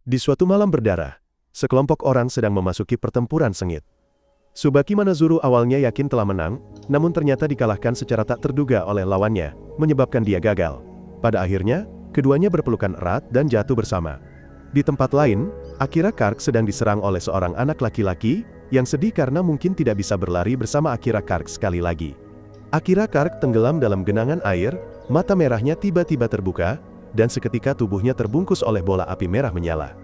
Di suatu malam berdarah, sekelompok orang sedang memasuki pertempuran sengit. Subaki Manazuru awalnya yakin telah menang, namun ternyata dikalahkan secara tak terduga oleh lawannya, menyebabkan dia gagal. Pada akhirnya, keduanya berpelukan erat dan jatuh bersama. Di tempat lain, Akira Kark sedang diserang oleh seorang anak laki-laki, yang sedih karena mungkin tidak bisa berlari bersama Akira Kark sekali lagi. Akira Kark tenggelam dalam genangan air, mata merahnya tiba-tiba terbuka, dan seketika tubuhnya terbungkus oleh bola api merah menyala.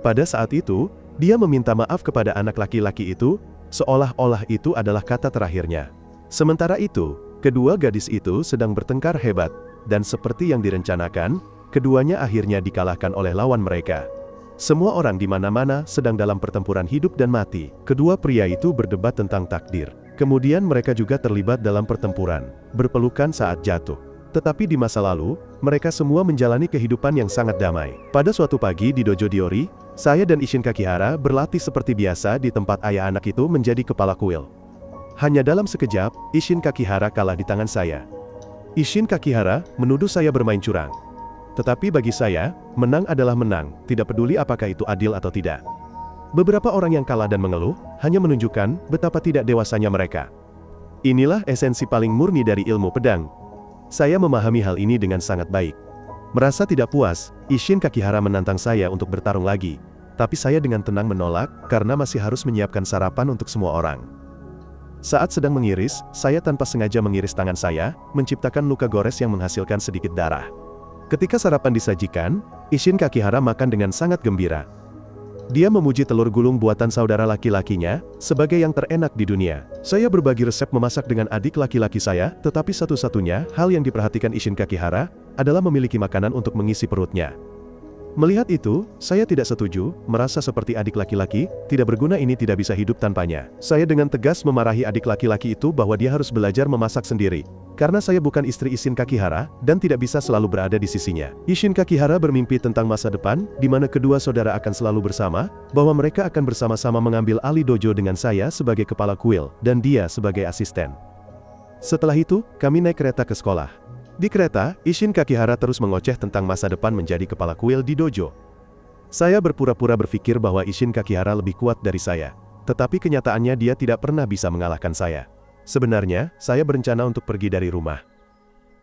Pada saat itu, dia meminta maaf kepada anak laki-laki itu, seolah-olah itu adalah kata terakhirnya. Sementara itu, kedua gadis itu sedang bertengkar hebat, dan seperti yang direncanakan, keduanya akhirnya dikalahkan oleh lawan mereka. Semua orang di mana-mana sedang dalam pertempuran hidup dan mati. Kedua pria itu berdebat tentang takdir. Kemudian mereka juga terlibat dalam pertempuran, berpelukan saat jatuh. Tetapi di masa lalu, mereka semua menjalani kehidupan yang sangat damai. Pada suatu pagi di Dojo Diori, saya dan Isshin Kakihara berlatih seperti biasa di tempat ayah anak itu menjadi kepala kuil. Hanya dalam sekejap, Isshin Kakihara kalah di tangan saya. Isshin Kakihara menuduh saya bermain curang. Tetapi bagi saya, menang adalah menang, tidak peduli apakah itu adil atau tidak. Beberapa orang yang kalah dan mengeluh, hanya menunjukkan betapa tidak dewasanya mereka. Inilah esensi paling murni dari ilmu pedang. Saya memahami hal ini dengan sangat baik. Merasa tidak puas, Isshin Kakihara menantang saya untuk bertarung lagi. Tapi saya dengan tenang menolak, karena masih harus menyiapkan sarapan untuk semua orang. Saat sedang mengiris, saya tanpa sengaja mengiris tangan saya, menciptakan luka gores yang menghasilkan sedikit darah. Ketika sarapan disajikan, Isshin Kakihara makan dengan sangat gembira. Dia memuji telur gulung buatan saudara laki-lakinya, sebagai yang terenak di dunia. Saya berbagi resep memasak dengan adik laki-laki saya, tetapi satu-satunya hal yang diperhatikan Isshin Kakihara, adalah memiliki makanan untuk mengisi perutnya. Melihat itu, saya tidak setuju, merasa seperti adik laki-laki, tidak berguna ini tidak bisa hidup tanpanya. Saya dengan tegas memarahi adik laki-laki itu bahwa dia harus belajar memasak sendiri. Karena saya bukan istri Isshin Kakihara, dan tidak bisa selalu berada di sisinya. Isshin Kakihara bermimpi tentang masa depan, di mana kedua saudara akan selalu bersama, bahwa mereka akan bersama-sama mengambil alih dojo dengan saya sebagai kepala kuil, dan dia sebagai asisten. Setelah itu, kami naik kereta ke sekolah. Di kereta, Isshin Kakihara terus mengoceh tentang masa depan menjadi kepala kuil di dojo. Saya berpura-pura berpikir bahwa Isshin Kakihara lebih kuat dari saya. Tetapi kenyataannya dia tidak pernah bisa mengalahkan saya. Sebenarnya, saya berencana untuk pergi dari rumah.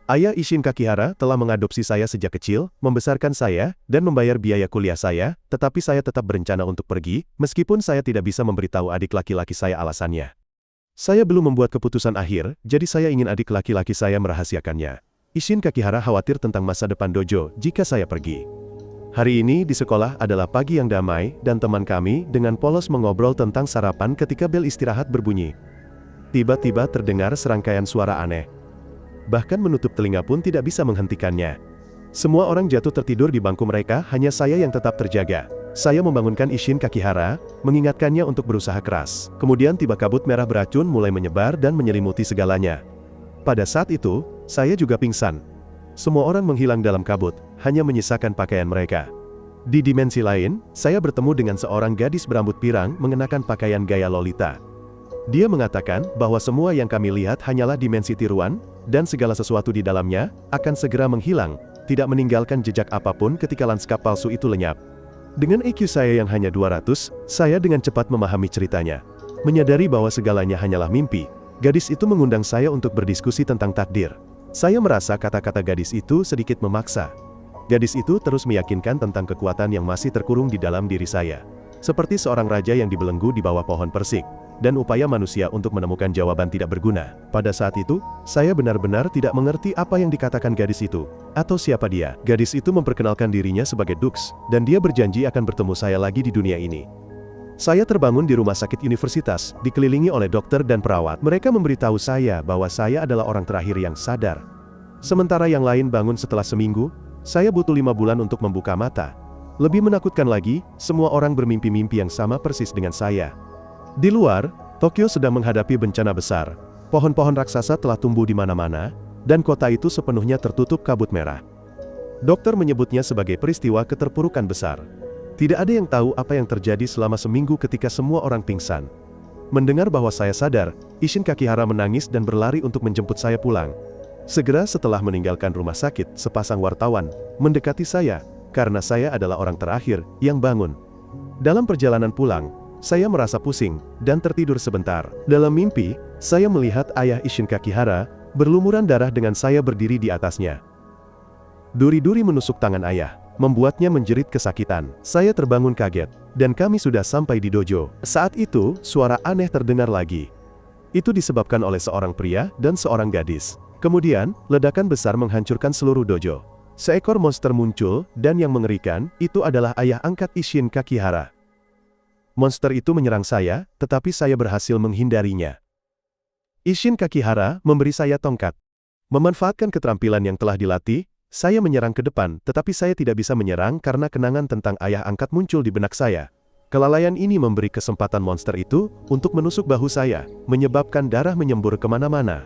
Ayah Isshin Kakihara telah mengadopsi saya sejak kecil, membesarkan saya, dan membayar biaya kuliah saya, tetapi saya tetap berencana untuk pergi, meskipun saya tidak bisa memberitahu adik laki-laki saya alasannya. Saya belum membuat keputusan akhir, jadi saya ingin adik laki-laki saya merahasiakannya. Isshin Kakihara khawatir tentang masa depan dojo jika saya pergi. Hari ini di sekolah adalah pagi yang damai, dan teman kami dengan polos mengobrol tentang sarapan ketika bel istirahat berbunyi. Tiba-tiba terdengar serangkaian suara aneh. Bahkan menutup telinga pun tidak bisa menghentikannya. Semua orang jatuh tertidur di bangku mereka, hanya saya yang tetap terjaga. Saya membangunkan Isshin Kakihara, mengingatkannya untuk berusaha keras. Kemudian tiba kabut merah beracun mulai menyebar dan menyelimuti segalanya. Pada saat itu, saya juga pingsan. Semua orang menghilang dalam kabut, hanya menyisakan pakaian mereka. Di dimensi lain, saya bertemu dengan seorang gadis berambut pirang mengenakan pakaian gaya Lolita. Dia mengatakan bahwa semua yang kami lihat hanyalah dimensi tiruan, dan segala sesuatu di dalamnya akan segera menghilang, tidak meninggalkan jejak apapun ketika lanskap palsu itu lenyap. Dengan IQ saya yang hanya 200, saya dengan cepat memahami ceritanya. Menyadari bahwa segalanya hanyalah mimpi, gadis itu mengundang saya untuk berdiskusi tentang takdir. Saya merasa kata-kata gadis itu sedikit memaksa. Gadis itu terus meyakinkan tentang kekuatan yang masih terkurung di dalam diri saya. Seperti seorang raja yang dibelenggu di bawah pohon persik, dan upaya manusia untuk menemukan jawaban tidak berguna. Pada saat itu, saya benar-benar tidak mengerti apa yang dikatakan gadis itu, atau siapa dia. Gadis itu memperkenalkan dirinya sebagai Dux, dan dia berjanji akan bertemu saya lagi di dunia ini. Saya terbangun di rumah sakit universitas, dikelilingi oleh dokter dan perawat. Mereka memberitahu saya bahwa saya adalah orang terakhir yang sadar. Sementara yang lain bangun setelah seminggu, saya butuh 5 bulan untuk membuka mata. Lebih menakutkan lagi, semua orang bermimpi-mimpi yang sama persis dengan saya. Di luar, Tokyo sedang menghadapi bencana besar. Pohon-pohon raksasa telah tumbuh di mana-mana, dan kota itu sepenuhnya tertutup kabut merah. Dokter menyebutnya sebagai peristiwa keterpurukan besar. Tidak ada yang tahu apa yang terjadi selama seminggu ketika semua orang pingsan. Mendengar bahwa saya sadar, Isshin Kakihara menangis dan berlari untuk menjemput saya pulang. Segera setelah meninggalkan rumah sakit, sepasang wartawan mendekati saya, karena saya adalah orang terakhir yang bangun. Dalam perjalanan pulang, saya merasa pusing dan tertidur sebentar. Dalam mimpi, saya melihat ayah Isshin Kakihara berlumuran darah dengan saya berdiri di atasnya. Duri-duri menusuk tangan ayah, membuatnya menjerit kesakitan. Saya terbangun kaget, dan kami sudah sampai di dojo. Saat itu, suara aneh terdengar lagi. Itu disebabkan oleh seorang pria dan seorang gadis. Kemudian, ledakan besar menghancurkan seluruh dojo. Seekor monster muncul, dan yang mengerikan, itu adalah ayah angkat Isshin Kakihara. Monster itu menyerang saya, tetapi saya berhasil menghindarinya. Isshin Kakihara memberi saya tongkat. Memanfaatkan keterampilan yang telah dilatih, saya menyerang ke depan, tetapi saya tidak bisa menyerang karena kenangan tentang ayah angkat muncul di benak saya. Kelalaian ini memberi kesempatan monster itu untuk menusuk bahu saya, menyebabkan darah menyembur kemana-mana.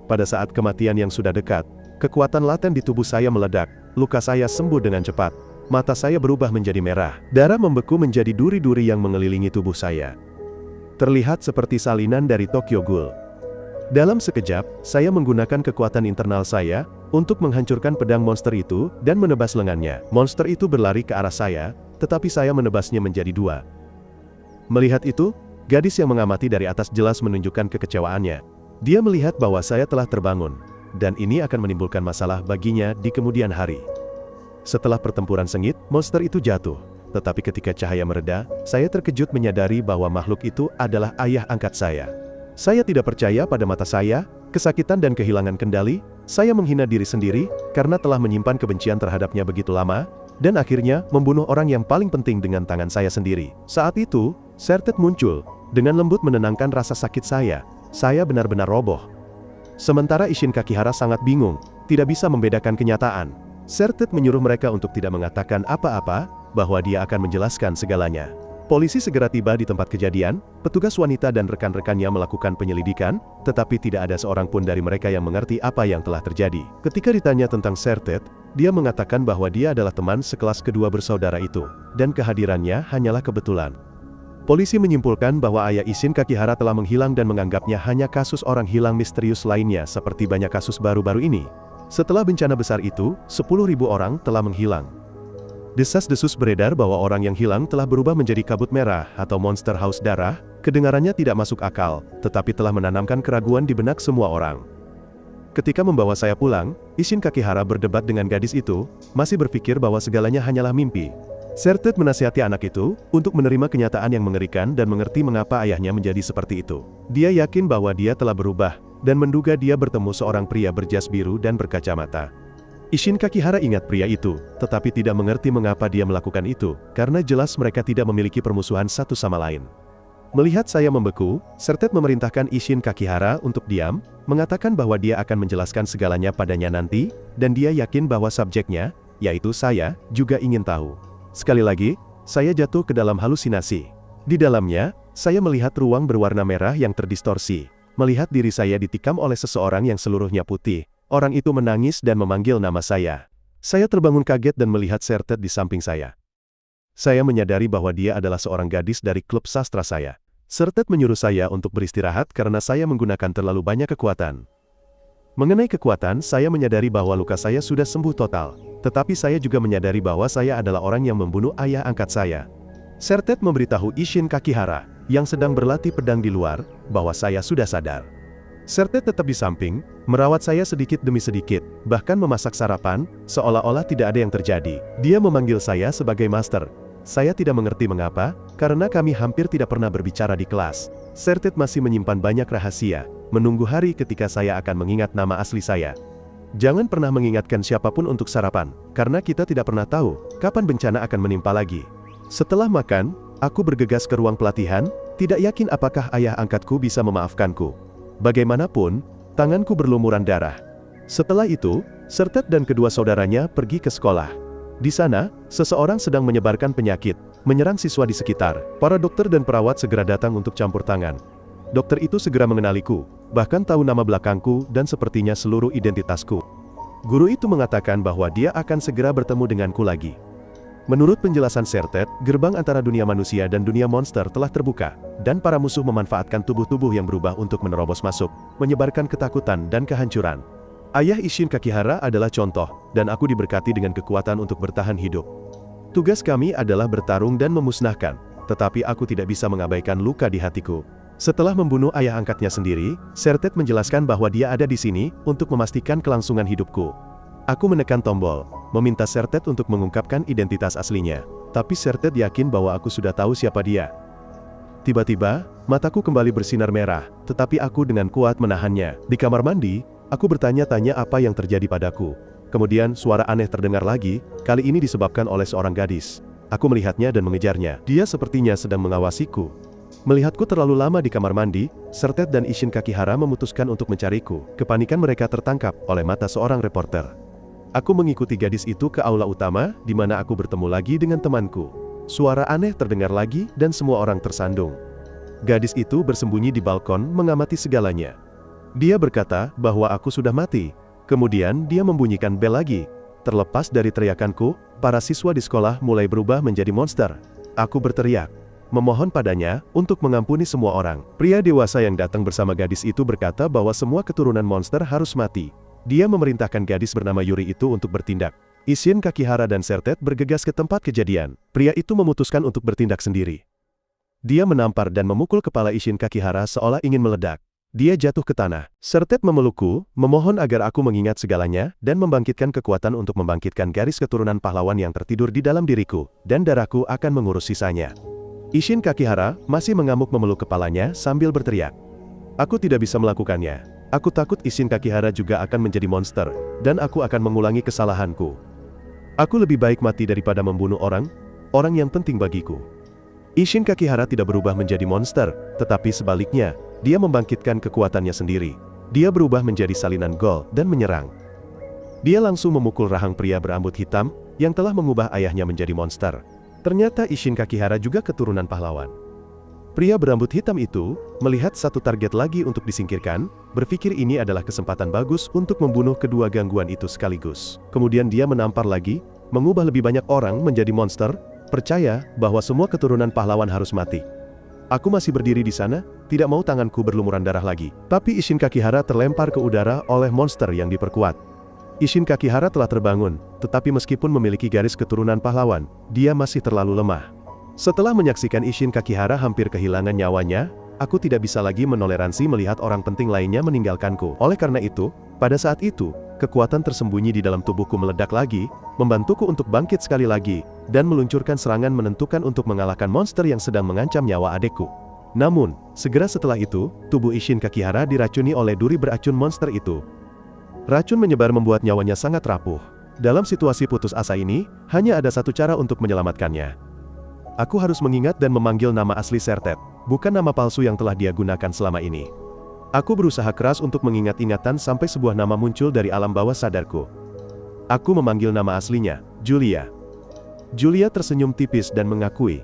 Pada saat kematian yang sudah dekat, kekuatan laten di tubuh saya meledak, luka saya sembuh dengan cepat. Mata saya berubah menjadi merah, darah membeku menjadi duri-duri yang mengelilingi tubuh saya. Terlihat seperti salinan dari Tokyo Ghoul. Dalam sekejap, saya menggunakan kekuatan internal saya untuk menghancurkan pedang monster itu dan menebas lengannya. Monster itu berlari ke arah saya, tetapi saya menebasnya menjadi dua. Melihat itu, gadis yang mengamati dari atas jelas menunjukkan kekecewaannya. Dia melihat bahwa saya telah terbangun, dan ini akan menimbulkan masalah baginya di kemudian hari. Setelah pertempuran sengit, monster itu jatuh. Tetapi ketika cahaya mereda, saya terkejut menyadari bahwa makhluk itu adalah ayah angkat saya. Saya tidak percaya pada mata saya, kesakitan dan kehilangan kendali. Saya menghina diri sendiri, karena telah menyimpan kebencian terhadapnya begitu lama, dan akhirnya membunuh orang yang paling penting dengan tangan saya sendiri. Saat itu, Sertet muncul, dengan lembut menenangkan rasa sakit saya. Saya benar-benar roboh. Sementara Isshin Kakihara sangat bingung, tidak bisa membedakan kenyataan. Sertet menyuruh mereka untuk tidak mengatakan apa-apa, bahwa dia akan menjelaskan segalanya. Polisi segera tiba di tempat kejadian, petugas wanita dan rekan-rekannya melakukan penyelidikan, tetapi tidak ada seorang pun dari mereka yang mengerti apa yang telah terjadi. Ketika ditanya tentang Sertet, dia mengatakan bahwa dia adalah teman sekelas kedua bersaudara itu, dan kehadirannya hanyalah kebetulan. Polisi menyimpulkan bahwa ayah Isshin Kakihara telah menghilang dan menganggapnya hanya kasus orang hilang misterius lainnya seperti banyak kasus baru-baru ini. Setelah bencana besar itu, 10.000 orang telah menghilang. Desas-desus beredar bahwa orang yang hilang telah berubah menjadi kabut merah atau monster haus darah. Kedengarannya tidak masuk akal, tetapi telah menanamkan keraguan di benak semua orang. Ketika membawa saya pulang, Isshin Kakihara berdebat dengan gadis itu, masih berpikir bahwa segalanya hanyalah mimpi. Sertet menasihati anak itu untuk menerima kenyataan yang mengerikan dan mengerti mengapa ayahnya menjadi seperti itu. Dia yakin bahwa dia telah berubah, dan menduga dia bertemu seorang pria berjas biru dan berkacamata. Isshin Kakihara ingat pria itu, tetapi tidak mengerti mengapa dia melakukan itu, karena jelas mereka tidak memiliki permusuhan satu sama lain. Melihat saya membeku, Sertet memerintahkan Isshin Kakihara untuk diam, mengatakan bahwa dia akan menjelaskan segalanya padanya nanti, dan dia yakin bahwa subjeknya, yaitu saya, juga ingin tahu. Sekali lagi, saya jatuh ke dalam halusinasi. Di dalamnya, saya melihat ruang berwarna merah yang terdistorsi. Melihat diri saya ditikam oleh seseorang yang seluruhnya putih. Orang itu menangis dan memanggil nama saya. Saya terbangun kaget dan melihat Sertet di samping saya. Saya menyadari bahwa dia adalah seorang gadis dari klub sastra saya. Sertet menyuruh saya untuk beristirahat karena saya menggunakan terlalu banyak kekuatan. Mengenai kekuatan, saya menyadari bahwa luka saya sudah sembuh total. Tetapi saya juga menyadari bahwa saya adalah orang yang membunuh ayah angkat saya. Sertet memberitahu Isshin Kakihara, yang sedang berlatih pedang di luar, bahwa saya sudah sadar. Sertet tetap di samping, merawat saya sedikit demi sedikit, bahkan memasak sarapan, seolah-olah tidak ada yang terjadi. Dia memanggil saya sebagai master. Saya tidak mengerti mengapa, karena kami hampir tidak pernah berbicara di kelas. Sertet masih menyimpan banyak rahasia, menunggu hari ketika saya akan mengingat nama asli saya. Jangan pernah mengingatkan siapapun untuk sarapan, karena kita tidak pernah tahu kapan bencana akan menimpa lagi. Setelah makan, aku bergegas ke ruang pelatihan, tidak yakin apakah ayah angkatku bisa memaafkanku. Bagaimanapun, tanganku berlumuran darah. Setelah itu, Sertet dan kedua saudaranya pergi ke sekolah. Di sana, seseorang sedang menyebarkan penyakit, menyerang siswa di sekitar. Para dokter dan perawat segera datang untuk campur tangan. Dokter itu segera mengenaliku, bahkan tahu nama belakangku dan sepertinya seluruh identitasku. Guru itu mengatakan bahwa dia akan segera bertemu denganku lagi. Menurut penjelasan Sertet, gerbang antara dunia manusia dan dunia monster telah terbuka, dan para musuh memanfaatkan tubuh-tubuh yang berubah untuk menerobos masuk, menyebarkan ketakutan dan kehancuran. Ayah Isshin Kakihara adalah contoh, dan aku diberkati dengan kekuatan untuk bertahan hidup. Tugas kami adalah bertarung dan memusnahkan, tetapi aku tidak bisa mengabaikan luka di hatiku. Setelah membunuh ayah angkatnya sendiri, Sertet menjelaskan bahwa dia ada di sini untuk memastikan kelangsungan hidupku. Aku menekan tombol, meminta Sertet untuk mengungkapkan identitas aslinya. Tapi Sertet yakin bahwa aku sudah tahu siapa dia. Tiba-tiba, mataku kembali bersinar merah, tetapi aku dengan kuat menahannya. Di kamar mandi, aku bertanya-tanya apa yang terjadi padaku. Kemudian suara aneh terdengar lagi, kali ini disebabkan oleh seorang gadis. Aku melihatnya dan mengejarnya. Dia sepertinya sedang mengawasiku. Melihatku terlalu lama di kamar mandi, Sertet dan Isshin Kakihara memutuskan untuk mencariku. Kepanikan mereka tertangkap oleh mata seorang reporter. Aku mengikuti gadis itu ke aula utama, di mana aku bertemu lagi dengan temanku. Suara aneh terdengar lagi dan semua orang tersandung. Gadis itu bersembunyi di balkon mengamati segalanya. Dia berkata bahwa aku sudah mati. Kemudian dia membunyikan bel lagi. Terlepas dari teriakanku, para siswa di sekolah mulai berubah menjadi monster. Aku berteriak, memohon padanya untuk mengampuni semua orang. Pria dewasa yang datang bersama gadis itu berkata bahwa semua keturunan monster harus mati. Dia memerintahkan gadis bernama Yuri itu untuk bertindak. Isshin Kakihara dan Sertet bergegas ke tempat kejadian. Pria itu memutuskan untuk bertindak sendiri. Dia menampar dan memukul kepala Isshin Kakihara seolah ingin meledak. Dia jatuh ke tanah. Sertet memelukku, memohon agar aku mengingat segalanya, dan membangkitkan kekuatan untuk membangkitkan garis keturunan pahlawan yang tertidur di dalam diriku, dan darahku akan mengurus sisanya. Isshin Kakihara masih mengamuk memeluk kepalanya sambil berteriak. Aku tidak bisa melakukannya. Aku takut Isshin Kakihara juga akan menjadi monster, dan aku akan mengulangi kesalahanku. Aku lebih baik mati daripada membunuh orang yang penting bagiku. Isshin Kakihara tidak berubah menjadi monster, tetapi sebaliknya, dia membangkitkan kekuatannya sendiri. Dia berubah menjadi salinan gol dan menyerang. Dia langsung memukul rahang pria berambut hitam yang telah mengubah ayahnya menjadi monster. Ternyata Isshin Kakihara juga keturunan pahlawan. Pria berambut hitam itu melihat satu target lagi untuk disingkirkan, berpikir ini adalah kesempatan bagus untuk membunuh kedua gangguan itu sekaligus. Kemudian dia menampar lagi, mengubah lebih banyak orang menjadi monster, percaya bahwa semua keturunan pahlawan harus mati. Aku masih berdiri di sana, tidak mau tanganku berlumuran darah lagi. Tapi Isshin Kakihara terlempar ke udara oleh monster yang diperkuat. Isshin Kakihara telah terbangun, tetapi meskipun memiliki garis keturunan pahlawan, dia masih terlalu lemah. Setelah menyaksikan Isshin Kakihara hampir kehilangan nyawanya, aku tidak bisa lagi menoleransi melihat orang penting lainnya meninggalkanku. Oleh karena itu, pada saat itu, kekuatan tersembunyi di dalam tubuhku meledak lagi, membantuku untuk bangkit sekali lagi, dan meluncurkan serangan menentukan untuk mengalahkan monster yang sedang mengancam nyawa adekku. Namun, segera setelah itu, tubuh Isshin Kakihara diracuni oleh duri beracun monster itu. Racun menyebar membuat nyawanya sangat rapuh. Dalam situasi putus asa ini, hanya ada satu cara untuk menyelamatkannya. Aku harus mengingat dan memanggil nama asli Sertet, bukan nama palsu yang telah dia gunakan selama ini. Aku berusaha keras untuk mengingat-ingatan sampai sebuah nama muncul dari alam bawah sadarku. Aku memanggil nama aslinya, Julia. Julia tersenyum tipis dan mengakui.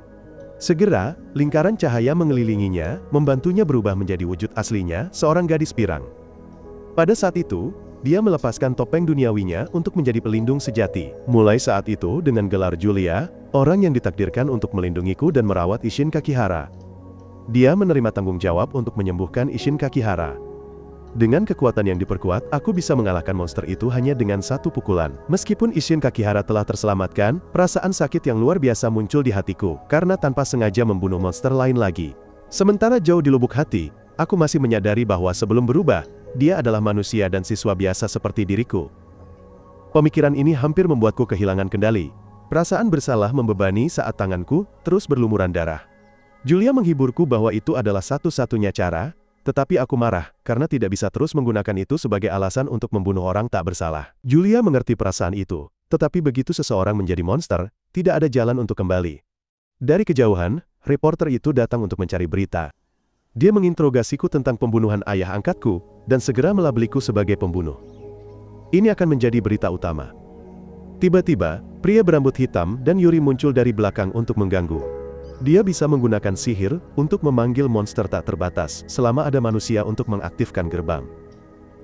Segera, lingkaran cahaya mengelilinginya, membantunya berubah menjadi wujud aslinya, seorang gadis pirang. Pada saat itu, dia melepaskan topeng duniawinya untuk menjadi pelindung sejati. Mulai saat itu, dengan gelar Julia, orang yang ditakdirkan untuk melindungiku dan merawat Isshin Kakihara. Dia menerima tanggung jawab untuk menyembuhkan Isshin Kakihara. Dengan kekuatan yang diperkuat, aku bisa mengalahkan monster itu hanya dengan satu pukulan. Meskipun Isshin Kakihara telah terselamatkan, perasaan sakit yang luar biasa muncul di hatiku, karena tanpa sengaja membunuh monster lain lagi. Sementara jauh di lubuk hati, aku masih menyadari bahwa sebelum berubah, dia adalah manusia dan siswa biasa seperti diriku. Pemikiran ini hampir membuatku kehilangan kendali. Perasaan bersalah membebani saat tanganku terus berlumuran darah. Julia menghiburku bahwa itu adalah satu-satunya cara, tetapi aku marah, karena tidak bisa terus menggunakan itu sebagai alasan untuk membunuh orang tak bersalah. Julia mengerti perasaan itu, tetapi begitu seseorang menjadi monster, tidak ada jalan untuk kembali. Dari kejauhan, reporter itu datang untuk mencari berita. Dia menginterogasiku tentang pembunuhan ayah angkatku, dan segera melabeliku sebagai pembunuh. Ini akan menjadi berita utama. Tiba-tiba, pria berambut hitam dan Yuri muncul dari belakang untuk mengganggu. Dia bisa menggunakan sihir untuk memanggil monster tak terbatas selama ada manusia untuk mengaktifkan gerbang.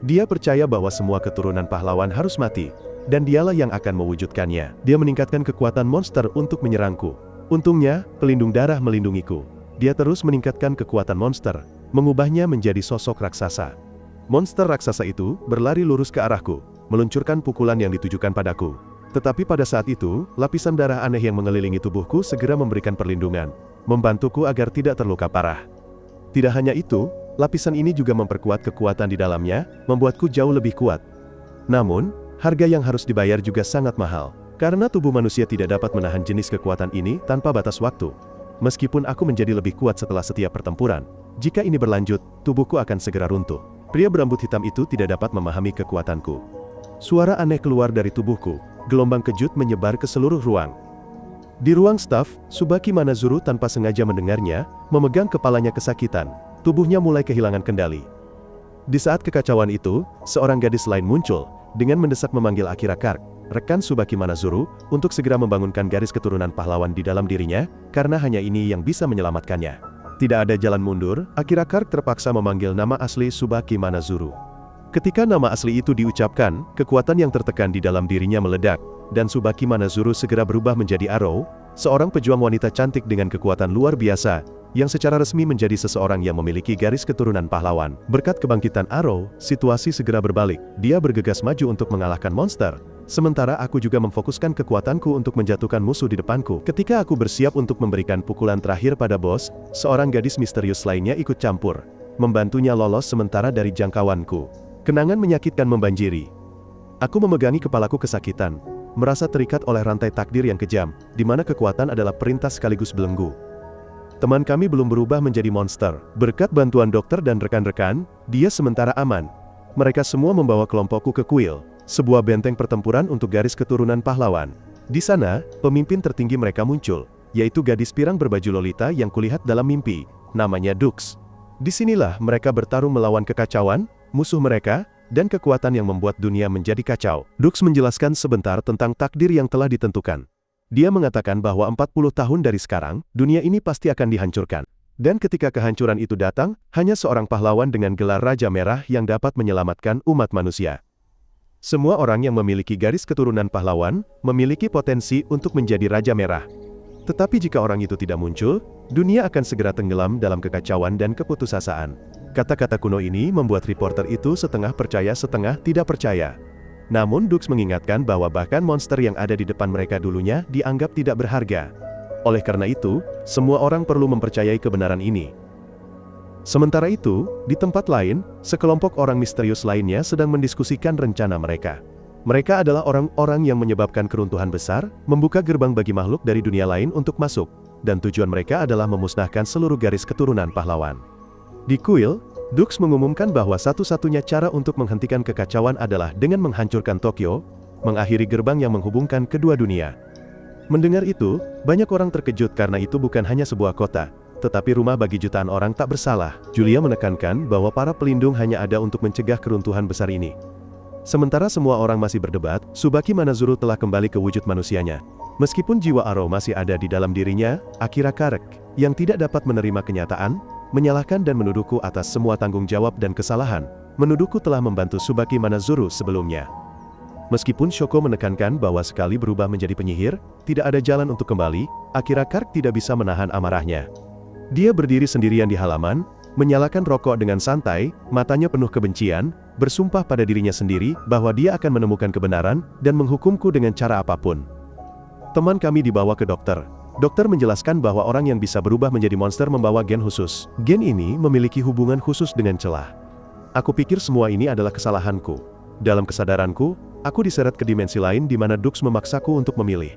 Dia percaya bahwa semua keturunan pahlawan harus mati, dan dialah yang akan mewujudkannya. Dia meningkatkan kekuatan monster untuk menyerangku. Untungnya, pelindung darah melindungiku. Dia terus meningkatkan kekuatan monster, mengubahnya menjadi sosok raksasa. Monster raksasa itu berlari lurus ke arahku, meluncurkan pukulan yang ditujukan padaku. Tetapi pada saat itu, lapisan darah aneh yang mengelilingi tubuhku segera memberikan perlindungan, membantuku agar tidak terluka parah. Tidak hanya itu, lapisan ini juga memperkuat kekuatan di dalamnya, membuatku jauh lebih kuat. Namun, harga yang harus dibayar juga sangat mahal, karena tubuh manusia tidak dapat menahan jenis kekuatan ini tanpa batas waktu. Meskipun aku menjadi lebih kuat setelah setiap pertempuran, jika ini berlanjut, tubuhku akan segera runtuh. Pria berambut hitam itu tidak dapat memahami kekuatanku. Suara aneh keluar dari tubuhku, gelombang kejut menyebar ke seluruh ruang. Di ruang staf, Tsubaki Manazuru tanpa sengaja mendengarnya, memegang kepalanya kesakitan. Tubuhnya mulai kehilangan kendali. Di saat kekacauan itu, seorang gadis lain muncul, dengan mendesak memanggil Akira Kark, rekan Tsubaki Manazuru, untuk segera membangunkan garis keturunan pahlawan di dalam dirinya, karena hanya ini yang bisa menyelamatkannya. Tidak ada jalan mundur, Akira Kark terpaksa memanggil nama asli Tsubaki Manazuru. Ketika nama asli itu diucapkan, kekuatan yang tertekan di dalam dirinya meledak, dan Tsubaki Manazuru segera berubah menjadi Arrow, seorang pejuang wanita cantik dengan kekuatan luar biasa, yang secara resmi menjadi seseorang yang memiliki garis keturunan pahlawan. Berkat kebangkitan Arrow, situasi segera berbalik. Dia bergegas maju untuk mengalahkan monster. Sementara aku juga memfokuskan kekuatanku untuk menjatuhkan musuh di depanku. Ketika aku bersiap untuk memberikan pukulan terakhir pada bos, seorang gadis misterius lainnya ikut campur, membantunya lolos sementara dari jangkauanku. Kenangan menyakitkan membanjiri. Aku memegangi kepalaku kesakitan, merasa terikat oleh rantai takdir yang kejam, di mana kekuatan adalah perintah sekaligus belenggu. Teman kami belum berubah menjadi monster. Berkat bantuan dokter dan rekan-rekan, dia sementara aman. Mereka semua membawa kelompokku ke kuil, sebuah benteng pertempuran untuk garis keturunan pahlawan. Di sana, pemimpin tertinggi mereka muncul, yaitu gadis pirang berbaju lolita yang kulihat dalam mimpi, namanya Dux. Disinilah mereka bertarung melawan kekacauan, musuh mereka, dan kekuatan yang membuat dunia menjadi kacau. Dux menjelaskan sebentar tentang takdir yang telah ditentukan. Dia mengatakan bahwa 40 tahun dari sekarang, dunia ini pasti akan dihancurkan. Dan ketika kehancuran itu datang, hanya seorang pahlawan dengan gelar Raja Merah yang dapat menyelamatkan umat manusia. Semua orang yang memiliki garis keturunan pahlawan, memiliki potensi untuk menjadi Raja Merah. Tetapi jika orang itu tidak muncul, dunia akan segera tenggelam dalam kekacauan dan keputusasaan. Kata-kata kuno ini membuat reporter itu setengah percaya setengah tidak percaya. Namun Dux mengingatkan bahwa bahkan monster yang ada di depan mereka dulunya dianggap tidak berharga. Oleh karena itu, semua orang perlu mempercayai kebenaran ini. Sementara itu, di tempat lain, sekelompok orang misterius lainnya sedang mendiskusikan rencana mereka. Mereka adalah orang-orang yang menyebabkan keruntuhan besar, membuka gerbang bagi makhluk dari dunia lain untuk masuk, dan tujuan mereka adalah memusnahkan seluruh garis keturunan pahlawan. Di kuil, Dux mengumumkan bahwa satu-satunya cara untuk menghentikan kekacauan adalah dengan menghancurkan Tokyo, mengakhiri gerbang yang menghubungkan kedua dunia. Mendengar itu, banyak orang terkejut karena itu bukan hanya sebuah kota, tetapi rumah bagi jutaan orang tak bersalah. Julia menekankan bahwa para pelindung hanya ada untuk mencegah keruntuhan besar ini. Sementara semua orang masih berdebat, Tsubaki Manazuru telah kembali ke wujud manusianya. Meskipun jiwa Arrow masih ada di dalam dirinya, Akira Karek, yang tidak dapat menerima kenyataan, menyalahkan dan menuduhku atas semua tanggung jawab dan kesalahan, menuduhku telah membantu Tsubaki Manazuru sebelumnya. Meskipun Shoko menekankan bahwa sekali berubah menjadi penyihir, tidak ada jalan untuk kembali, Akira Kark tidak bisa menahan amarahnya. Dia berdiri sendirian di halaman, menyalakan rokok dengan santai, matanya penuh kebencian, bersumpah pada dirinya sendiri bahwa dia akan menemukan kebenaran dan menghukumku dengan cara apapun. Teman kami dibawa ke dokter. Dokter menjelaskan bahwa orang yang bisa berubah menjadi monster membawa gen khusus. Gen ini memiliki hubungan khusus dengan celah. Aku pikir semua ini adalah kesalahanku. Dalam kesadaranku, aku diseret ke dimensi lain di mana Dux memaksaku untuk memilih.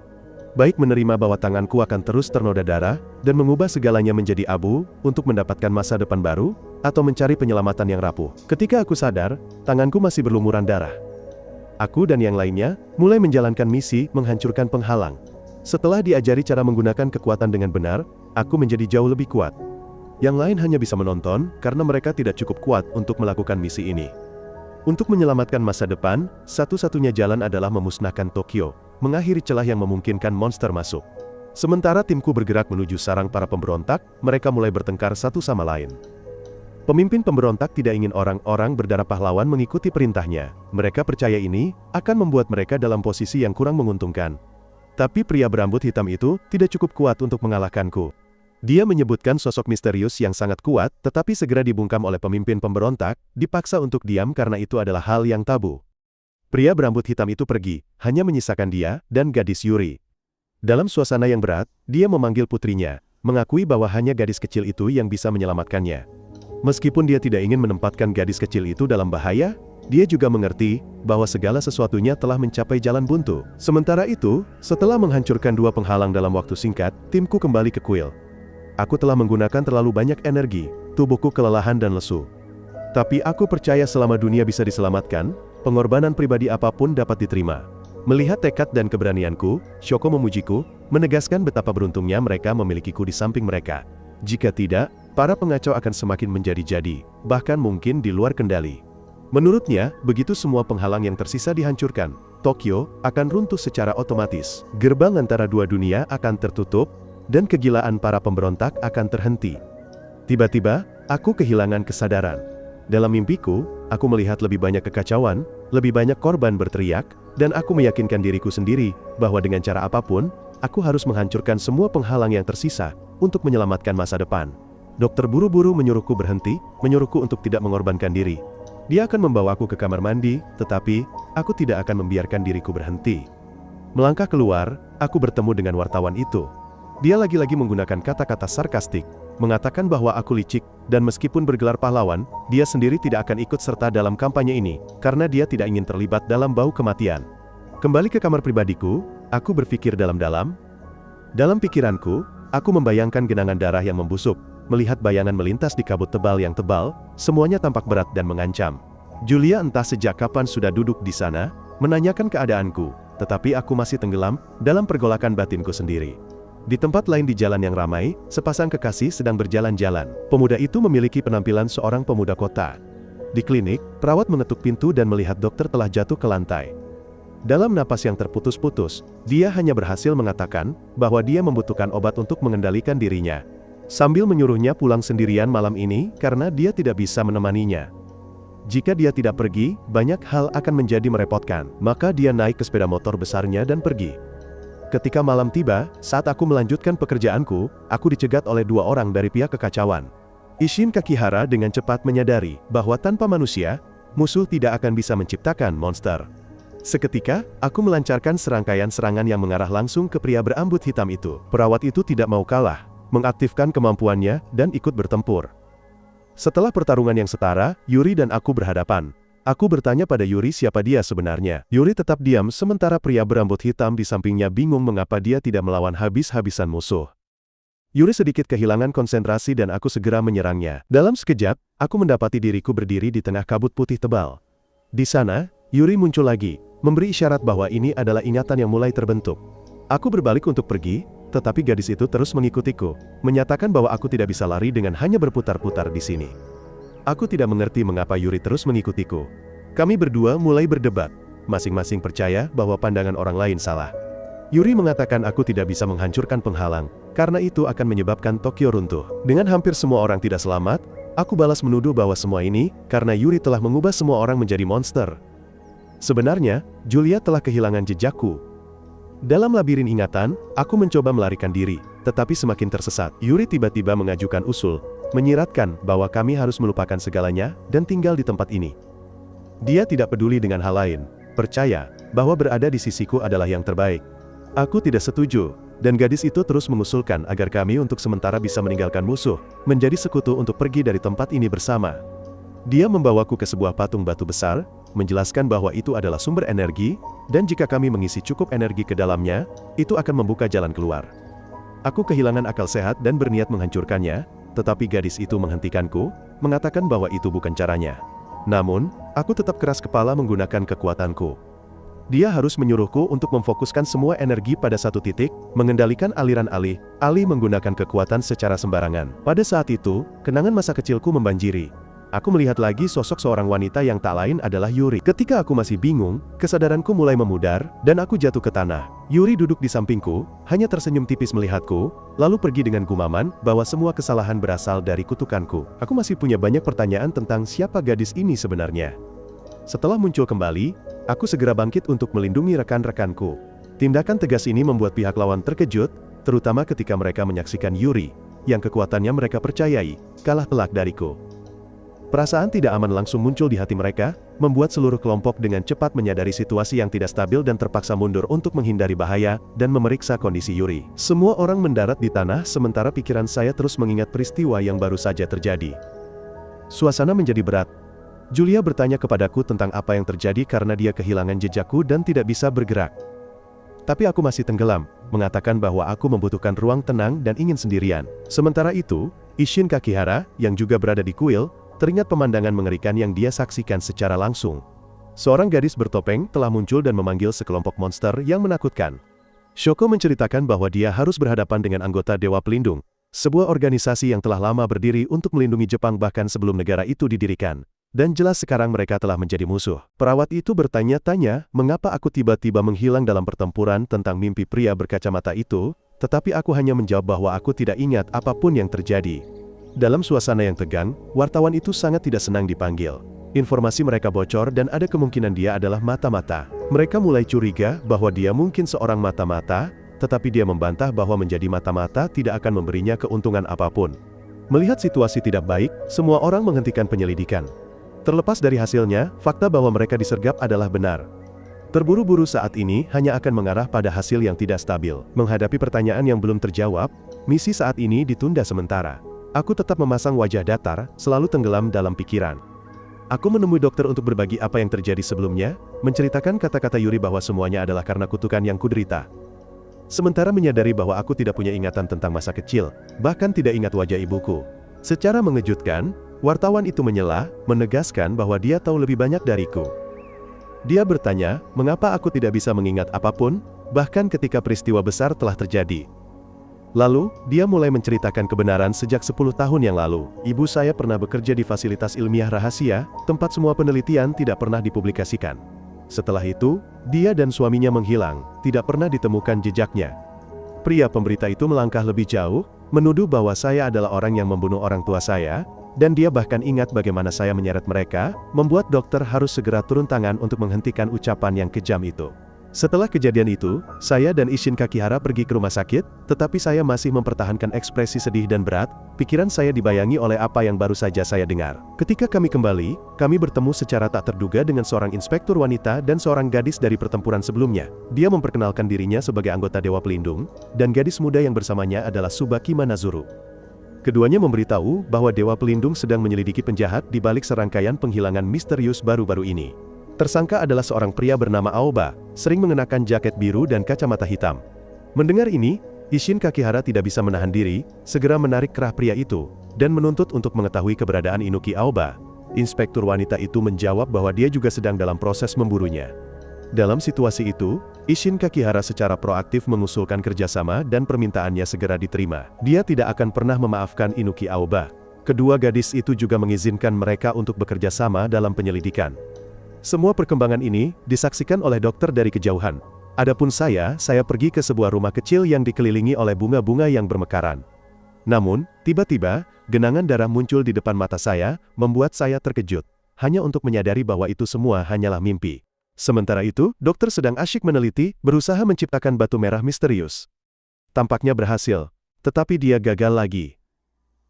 Baik menerima bahwa tanganku akan terus ternoda darah, dan mengubah segalanya menjadi abu, untuk mendapatkan masa depan baru, atau mencari penyelamatan yang rapuh. Ketika aku sadar, tanganku masih berlumuran darah. Aku dan yang lainnya, mulai menjalankan misi, menghancurkan penghalang. Setelah diajari cara menggunakan kekuatan dengan benar, aku menjadi jauh lebih kuat. Yang lain hanya bisa menonton, karena mereka tidak cukup kuat untuk melakukan misi ini. Untuk menyelamatkan masa depan, satu-satunya jalan adalah memusnahkan Tokyo, mengakhiri celah yang memungkinkan monster masuk. Sementara timku bergerak menuju sarang para pemberontak, mereka mulai bertengkar satu sama lain. Pemimpin pemberontak tidak ingin orang-orang berdarah pahlawan mengikuti perintahnya. Mereka percaya ini akan membuat mereka dalam posisi yang kurang menguntungkan. Tapi pria berambut hitam itu tidak cukup kuat untuk mengalahkanku. Dia menyebutkan sosok misterius yang sangat kuat, tetapi segera dibungkam oleh pemimpin pemberontak, dipaksa untuk diam karena itu adalah hal yang tabu. Pria berambut hitam itu pergi, hanya menyisakan dia dan gadis Yuri. Dalam suasana yang berat, dia memanggil putrinya, mengakui bahwa hanya gadis kecil itu yang bisa menyelamatkannya. Meskipun dia tidak ingin menempatkan gadis kecil itu dalam bahaya, dia juga mengerti bahwa segala sesuatunya telah mencapai jalan buntu. Sementara itu, setelah menghancurkan 2 penghalang dalam waktu singkat, timku kembali ke kuil. Aku telah menggunakan terlalu banyak energi, tubuhku kelelahan dan lesu. Tapi aku percaya selama dunia bisa diselamatkan, pengorbanan pribadi apapun dapat diterima. Melihat tekad dan keberanianku, Shoko memujiku, menegaskan betapa beruntungnya mereka memilikiku di samping mereka. Jika tidak, para pengacau akan semakin menjadi-jadi, bahkan mungkin di luar kendali. Menurutnya, begitu semua penghalang yang tersisa dihancurkan, Tokyo akan runtuh secara otomatis. Gerbang antara 2 dunia akan tertutup, dan kegilaan para pemberontak akan terhenti. Tiba-tiba, aku kehilangan kesadaran. Dalam mimpiku, aku melihat lebih banyak kekacauan, lebih banyak korban berteriak, dan aku meyakinkan diriku sendiri bahwa dengan cara apapun, aku harus menghancurkan semua penghalang yang tersisa untuk menyelamatkan masa depan. Dokter buru-buru menyuruhku berhenti, menyuruhku untuk tidak mengorbankan diri. Dia akan membawaku ke kamar mandi, tetapi aku tidak akan membiarkan diriku berhenti. Melangkah keluar, aku bertemu dengan wartawan itu. Dia lagi-lagi menggunakan kata-kata sarkastik, mengatakan bahwa aku licik, dan meskipun bergelar pahlawan, dia sendiri tidak akan ikut serta dalam kampanye ini, karena dia tidak ingin terlibat dalam bau kematian. Kembali ke kamar pribadiku, aku berpikir dalam-dalam. Dalam pikiranku, aku membayangkan genangan darah yang membusuk, melihat bayangan melintas di kabut tebal yang tebal, semuanya tampak berat dan mengancam. Julia entah sejak kapan sudah duduk di sana, menanyakan keadaanku, tetapi aku masih tenggelam dalam pergolakan batinku sendiri. Di tempat lain di jalan yang ramai, sepasang kekasih sedang berjalan-jalan. Pemuda itu memiliki penampilan seorang pemuda kota. Di klinik, perawat mengetuk pintu dan melihat dokter telah jatuh ke lantai. Dalam napas yang terputus-putus, dia hanya berhasil mengatakan bahwa dia membutuhkan obat untuk mengendalikan dirinya, sambil menyuruhnya pulang sendirian malam ini karena dia tidak bisa menemaninya. Jika dia tidak pergi, banyak hal akan menjadi merepotkan. Maka dia naik ke sepeda motor besarnya dan pergi. Ketika malam tiba, saat aku melanjutkan pekerjaanku, aku dicegat oleh 2 orang dari pihak kekacauan. Isshin Kakihara dengan cepat menyadari bahwa tanpa manusia, musuh tidak akan bisa menciptakan monster. Seketika, aku melancarkan serangkaian serangan yang mengarah langsung ke pria berambut hitam itu. Perawat itu tidak mau kalah, mengaktifkan kemampuannya, dan ikut bertempur. Setelah pertarungan yang setara, Yuri dan aku berhadapan. Aku bertanya pada Yuri siapa dia sebenarnya. Yuri tetap diam sementara pria berambut hitam di sampingnya bingung mengapa dia tidak melawan habis-habisan musuh. Yuri sedikit kehilangan konsentrasi dan aku segera menyerangnya. Dalam sekejap, aku mendapati diriku berdiri di tengah kabut putih tebal. Di sana, Yuri muncul lagi, memberi isyarat bahwa ini adalah ingatan yang mulai terbentuk. Aku berbalik untuk pergi, tetapi gadis itu terus mengikutiku, menyatakan bahwa aku tidak bisa lari dengan hanya berputar-putar di sini. Aku tidak mengerti mengapa Yuri terus mengikutiku. Kami berdua mulai berdebat, masing-masing percaya bahwa pandangan orang lain salah. Yuri mengatakan aku tidak bisa menghancurkan penghalang, karena itu akan menyebabkan Tokyo runtuh. Dengan hampir semua orang tidak selamat, aku balas menuduh bahwa semua ini, karena Yuri telah mengubah semua orang menjadi monster. Sebenarnya, Julia telah kehilangan jejakku. Dalam labirin ingatan, aku mencoba melarikan diri, tetapi semakin tersesat. Yuri tiba-tiba mengajukan usul, menyiratkan bahwa kami harus melupakan segalanya dan tinggal di tempat ini. Dia tidak peduli dengan hal lain, percaya bahwa berada di sisiku adalah yang terbaik. Aku tidak setuju, dan gadis itu terus mengusulkan agar kami untuk sementara bisa meninggalkan musuh, menjadi sekutu untuk pergi dari tempat ini bersama. Dia membawaku ke sebuah patung batu besar, menjelaskan bahwa itu adalah sumber energi, dan jika kami mengisi cukup energi ke dalamnya, itu akan membuka jalan keluar. Aku kehilangan akal sehat dan berniat menghancurkannya, tetapi gadis itu menghentikanku, mengatakan bahwa itu bukan caranya. Namun, aku tetap keras kepala menggunakan kekuatanku. Dia harus menyuruhku untuk memfokuskan semua energi pada satu titik, mengendalikan aliran alih menggunakan kekuatan secara sembarangan. Pada saat itu, kenangan masa kecilku membanjiri. Aku melihat lagi sosok seorang wanita yang tak lain adalah Yuri. Ketika aku masih bingung, kesadaranku mulai memudar, dan aku jatuh ke tanah. Yuri duduk di sampingku, hanya tersenyum tipis melihatku, lalu pergi dengan gumaman bahwa semua kesalahan berasal dari kutukanku. Aku masih punya banyak pertanyaan tentang siapa gadis ini sebenarnya. Setelah muncul kembali, aku segera bangkit untuk melindungi rekan-rekanku. Tindakan tegas ini membuat pihak lawan terkejut, terutama ketika mereka menyaksikan Yuri, yang kekuatannya mereka percayai, kalah telak dariku. Perasaan tidak aman langsung muncul di hati mereka, membuat seluruh kelompok dengan cepat menyadari situasi yang tidak stabil dan terpaksa mundur untuk menghindari bahaya dan memeriksa kondisi Yuri. Semua orang mendarat di tanah sementara pikiran saya terus mengingat peristiwa yang baru saja terjadi. Suasana menjadi berat. Julia bertanya kepadaku tentang apa yang terjadi karena dia kehilangan jejakku dan tidak bisa bergerak. Tapi aku masih tenggelam, mengatakan bahwa aku membutuhkan ruang tenang dan ingin sendirian. Sementara itu, Isshin Kakihara, yang juga berada di kuil, teringat pemandangan mengerikan yang dia saksikan secara langsung. Seorang gadis bertopeng telah muncul dan memanggil sekelompok monster yang menakutkan. Shoko menceritakan bahwa dia harus berhadapan dengan anggota Dewa Pelindung, sebuah organisasi yang telah lama berdiri untuk melindungi Jepang bahkan sebelum negara itu didirikan. Dan jelas sekarang mereka telah menjadi musuh. Perawat itu bertanya-tanya, mengapa aku tiba-tiba menghilang dalam pertempuran tentang mimpi pria berkacamata itu, tetapi aku hanya menjawab bahwa aku tidak ingat apapun yang terjadi. Dalam suasana yang tegang, wartawan itu sangat tidak senang dipanggil. Informasi mereka bocor dan ada kemungkinan dia adalah mata-mata. Mereka mulai curiga bahwa dia mungkin seorang mata-mata, tetapi dia membantah bahwa menjadi mata-mata tidak akan memberinya keuntungan apapun. Melihat situasi tidak baik, semua orang menghentikan penyelidikan. Terlepas dari hasilnya, fakta bahwa mereka disergap adalah benar. Terburu-buru saat ini hanya akan mengarah pada hasil yang tidak stabil. Menghadapi pertanyaan yang belum terjawab, misi saat ini ditunda sementara. Aku tetap memasang wajah datar, selalu tenggelam dalam pikiran. Aku menemui dokter untuk berbagi apa yang terjadi sebelumnya, menceritakan kata-kata Yuri bahwa semuanya adalah karena kutukan yang kuderita. Sementara menyadari bahwa aku tidak punya ingatan tentang masa kecil, bahkan tidak ingat wajah ibuku. Secara mengejutkan, wartawan itu menyela, menegaskan bahwa dia tahu lebih banyak dariku. Dia bertanya, mengapa aku tidak bisa mengingat apapun, bahkan ketika peristiwa besar telah terjadi. Lalu, dia mulai menceritakan kebenaran sejak 10 tahun yang lalu. Ibu saya pernah bekerja di fasilitas ilmiah rahasia, tempat semua penelitian tidak pernah dipublikasikan. Setelah itu, dia dan suaminya menghilang, tidak pernah ditemukan jejaknya. Pria pemberita itu melangkah lebih jauh, menuduh bahwa saya adalah orang yang membunuh orang tua saya, dan dia bahkan ingat bagaimana saya menyeret mereka, membuat dokter harus segera turun tangan untuk menghentikan ucapan yang kejam itu. Setelah kejadian itu, saya dan Isshin Kakihara pergi ke rumah sakit, tetapi saya masih mempertahankan ekspresi sedih dan berat, pikiran saya dibayangi oleh apa yang baru saja saya dengar. Ketika kami kembali, kami bertemu secara tak terduga dengan seorang inspektur wanita dan seorang gadis dari pertempuran sebelumnya. Dia memperkenalkan dirinya sebagai anggota Dewa Pelindung, dan gadis muda yang bersamanya adalah Tsubaki Manazuru. Keduanya memberitahu bahwa Dewa Pelindung sedang menyelidiki penjahat di balik serangkaian penghilangan misterius baru-baru ini. Tersangka adalah seorang pria bernama Aoba, sering mengenakan jaket biru dan kacamata hitam. Mendengar ini, Isshin Kakihara tidak bisa menahan diri, segera menarik kerah pria itu, dan menuntut untuk mengetahui keberadaan Inuki Aoba. Inspektur wanita itu menjawab bahwa dia juga sedang dalam proses memburunya. Dalam situasi itu, Isshin Kakihara secara proaktif mengusulkan kerjasama dan permintaannya segera diterima. Dia tidak akan pernah memaafkan Inuki Aoba. Kedua gadis itu juga mengizinkan mereka untuk bekerja sama dalam penyelidikan. Semua perkembangan ini disaksikan oleh dokter dari kejauhan. Adapun saya pergi ke sebuah rumah kecil yang dikelilingi oleh bunga-bunga yang bermekaran. Namun, tiba-tiba, genangan darah muncul di depan mata saya, membuat saya terkejut. Hanya untuk menyadari bahwa itu semua hanyalah mimpi. Sementara itu, dokter sedang asyik meneliti, berusaha menciptakan batu merah misterius. Tampaknya berhasil, tetapi dia gagal lagi.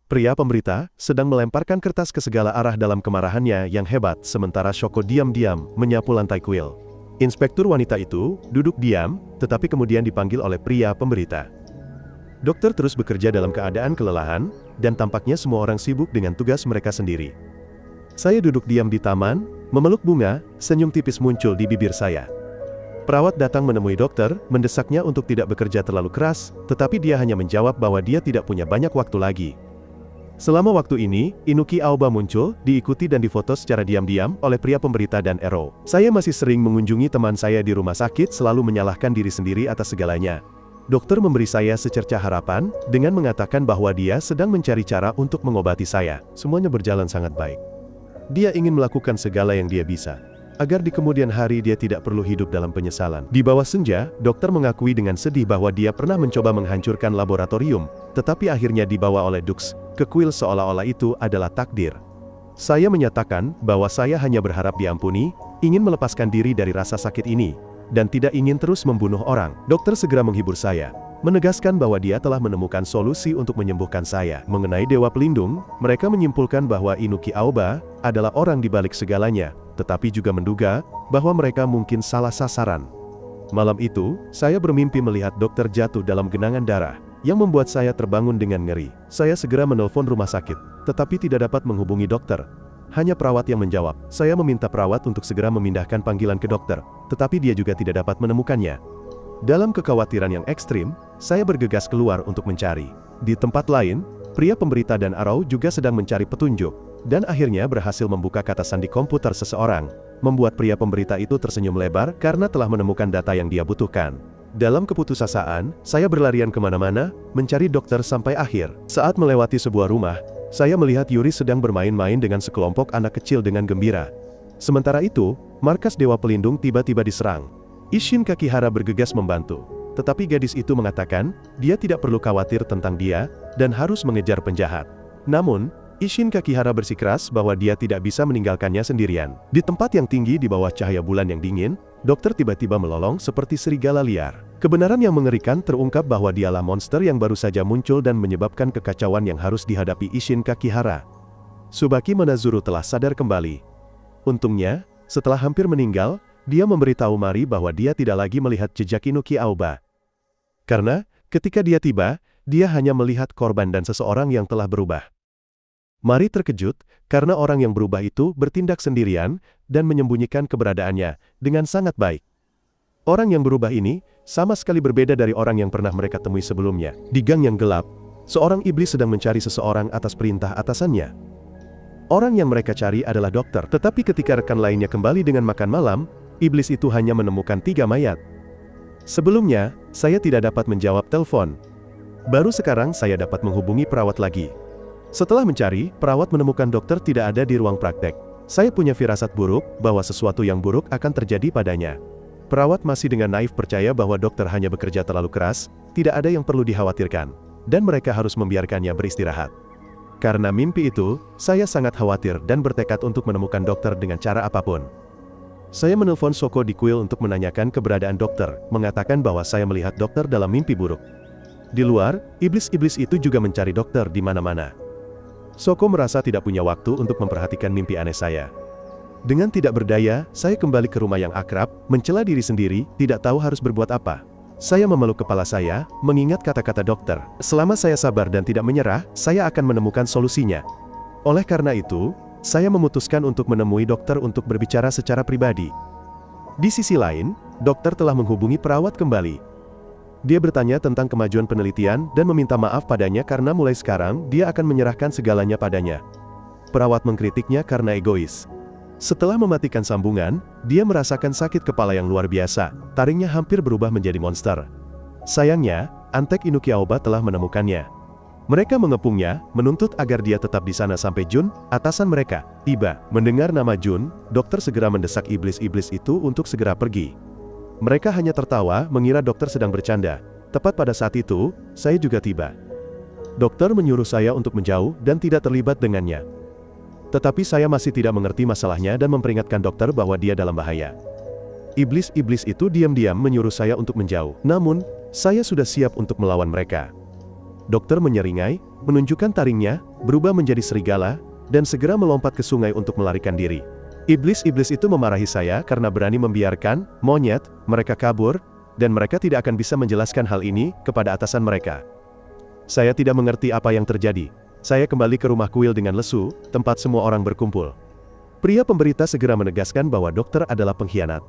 Pria pemberita sedang melemparkan kertas ke segala arah dalam kemarahannya yang hebat, sementara Shoko diam-diam menyapu lantai kuil. Inspektur wanita itu duduk diam, tetapi kemudian dipanggil oleh pria pemberita. Dokter terus bekerja dalam keadaan kelelahan, dan tampaknya semua orang sibuk dengan tugas mereka sendiri. Saya duduk diam di taman, memeluk bunga, senyum tipis muncul di bibir saya. Perawat datang menemui dokter, mendesaknya untuk tidak bekerja terlalu keras, tetapi dia hanya menjawab bahwa dia tidak punya banyak waktu lagi. Selama waktu ini, Inuki Aoba muncul, diikuti dan difoto secara diam-diam oleh pria pemberita dan Ero. Saya masih sering mengunjungi teman saya di rumah sakit, selalu menyalahkan diri sendiri atas segalanya. Dokter memberi saya secercah harapan, dengan mengatakan bahwa dia sedang mencari cara untuk mengobati saya. Semuanya berjalan sangat baik. Dia ingin melakukan segala yang dia bisa, agar di kemudian hari dia tidak perlu hidup dalam penyesalan. Di bawah senja, dokter mengakui dengan sedih bahwa dia pernah mencoba menghancurkan laboratorium, tetapi akhirnya dibawa oleh Dux ke kuil seolah-olah itu adalah takdir. Saya menyatakan bahwa saya hanya berharap diampuni, ingin melepaskan diri dari rasa sakit ini, dan tidak ingin terus membunuh orang. Dokter segera menghibur saya. menegaskan bahwa dia telah menemukan solusi untuk menyembuhkan saya. Mengenai Dewa Pelindung, mereka menyimpulkan bahwa Inuki Aoba adalah orang di balik segalanya, tetapi juga menduga bahwa mereka mungkin salah sasaran. Malam itu, saya bermimpi melihat dokter jatuh dalam genangan darah, yang membuat saya terbangun dengan ngeri. Saya segera menelpon rumah sakit, tetapi tidak dapat menghubungi dokter. Hanya perawat yang menjawab. Saya meminta perawat untuk segera memindahkan panggilan ke dokter, tetapi dia juga tidak dapat menemukannya. Dalam kekhawatiran yang ekstrim, saya bergegas keluar untuk mencari. Di tempat lain, pria pemberita dan Arrow juga sedang mencari petunjuk, dan akhirnya berhasil membuka kata sandi komputer seseorang, membuat pria pemberita itu tersenyum lebar karena telah menemukan data yang dia butuhkan. Dalam keputusasaan, saya berlarian kemana-mana, mencari dokter sampai akhir. Saat melewati sebuah rumah, saya melihat Yuri sedang bermain-main dengan sekelompok anak kecil dengan gembira. Sementara itu, markas Dewa Pelindung tiba-tiba diserang. Isshin Kakihara bergegas membantu, tetapi gadis itu mengatakan, dia tidak perlu khawatir tentang dia, dan harus mengejar penjahat. Namun, Isshin Kakihara bersikeras bahwa dia tidak bisa meninggalkannya sendirian. Di tempat yang tinggi di bawah cahaya bulan yang dingin, dokter tiba-tiba melolong seperti serigala liar. Kebenaran yang mengerikan terungkap bahwa dialah monster yang baru saja muncul dan menyebabkan kekacauan yang harus dihadapi Isshin Kakihara. Tsubaki Manazuru telah sadar kembali. Untungnya, setelah hampir meninggal, dia memberitahu Mari bahwa dia tidak lagi melihat jejak Inuki Aoba. Karena, ketika dia tiba, dia hanya melihat korban dan seseorang yang telah berubah. Mari terkejut, karena orang yang berubah itu bertindak sendirian, dan menyembunyikan keberadaannya, dengan sangat baik. Orang yang berubah ini, sama sekali berbeda dari orang yang pernah mereka temui sebelumnya. Di gang yang gelap, seorang iblis sedang mencari seseorang atas perintah atasannya. Orang yang mereka cari adalah dokter, tetapi ketika rekan lainnya kembali dengan makan malam, iblis itu hanya menemukan 3 mayat. Sebelumnya, saya tidak dapat menjawab telepon. Baru sekarang saya dapat menghubungi perawat lagi. Setelah mencari, perawat menemukan dokter tidak ada di ruang praktek. Saya punya firasat buruk bahwa sesuatu yang buruk akan terjadi padanya. Perawat masih dengan naif percaya bahwa dokter hanya bekerja terlalu keras, tidak ada yang perlu dikhawatirkan, dan mereka harus membiarkannya beristirahat. Karena mimpi itu, saya sangat khawatir dan bertekad untuk menemukan dokter dengan cara apapun. Saya menelpon Shoko di kuil untuk menanyakan keberadaan dokter, mengatakan bahwa saya melihat dokter dalam mimpi buruk. Di luar, iblis-iblis itu juga mencari dokter di mana-mana. Shoko merasa tidak punya waktu untuk memperhatikan mimpi aneh saya. Dengan tidak berdaya, saya kembali ke rumah yang akrab, mencela diri sendiri, tidak tahu harus berbuat apa. Saya memeluk kepala saya, mengingat kata-kata dokter. Selama saya sabar dan tidak menyerah, saya akan menemukan solusinya. Oleh karena itu, saya memutuskan untuk menemui dokter untuk berbicara secara pribadi. Di sisi lain, dokter telah menghubungi perawat kembali. Dia bertanya tentang kemajuan penelitian dan meminta maaf padanya karena mulai sekarang dia akan menyerahkan segalanya padanya. Perawat mengkritiknya karena egois. Setelah mematikan sambungan, dia merasakan sakit kepala yang luar biasa, taringnya hampir berubah menjadi monster. Sayangnya, Antek Inuki Aoba telah menemukannya. Mereka mengepungnya, menuntut agar dia tetap di sana sampai Jun, atasan mereka, tiba. Mendengar nama Jun, dokter segera mendesak iblis-iblis itu untuk segera pergi. Mereka hanya tertawa, mengira dokter sedang bercanda. Tepat pada saat itu, saya juga tiba. Dokter menyuruh saya untuk menjauh dan tidak terlibat dengannya. Tetapi saya masih tidak mengerti masalahnya dan memperingatkan dokter bahwa dia dalam bahaya. Iblis-iblis itu diam-diam menyuruh saya untuk menjauh. Namun, saya sudah siap untuk melawan mereka. Dokter menyeringai, menunjukkan taringnya, berubah menjadi serigala, dan segera melompat ke sungai untuk melarikan diri. Iblis-iblis itu memarahi saya karena berani membiarkan monyet mereka kabur, dan mereka tidak akan bisa menjelaskan hal ini kepada atasan mereka. Saya tidak mengerti apa yang terjadi. Saya kembali ke rumah kuil dengan lesu, tempat semua orang berkumpul. Pria pemberita segera menegaskan bahwa dokter adalah pengkhianat.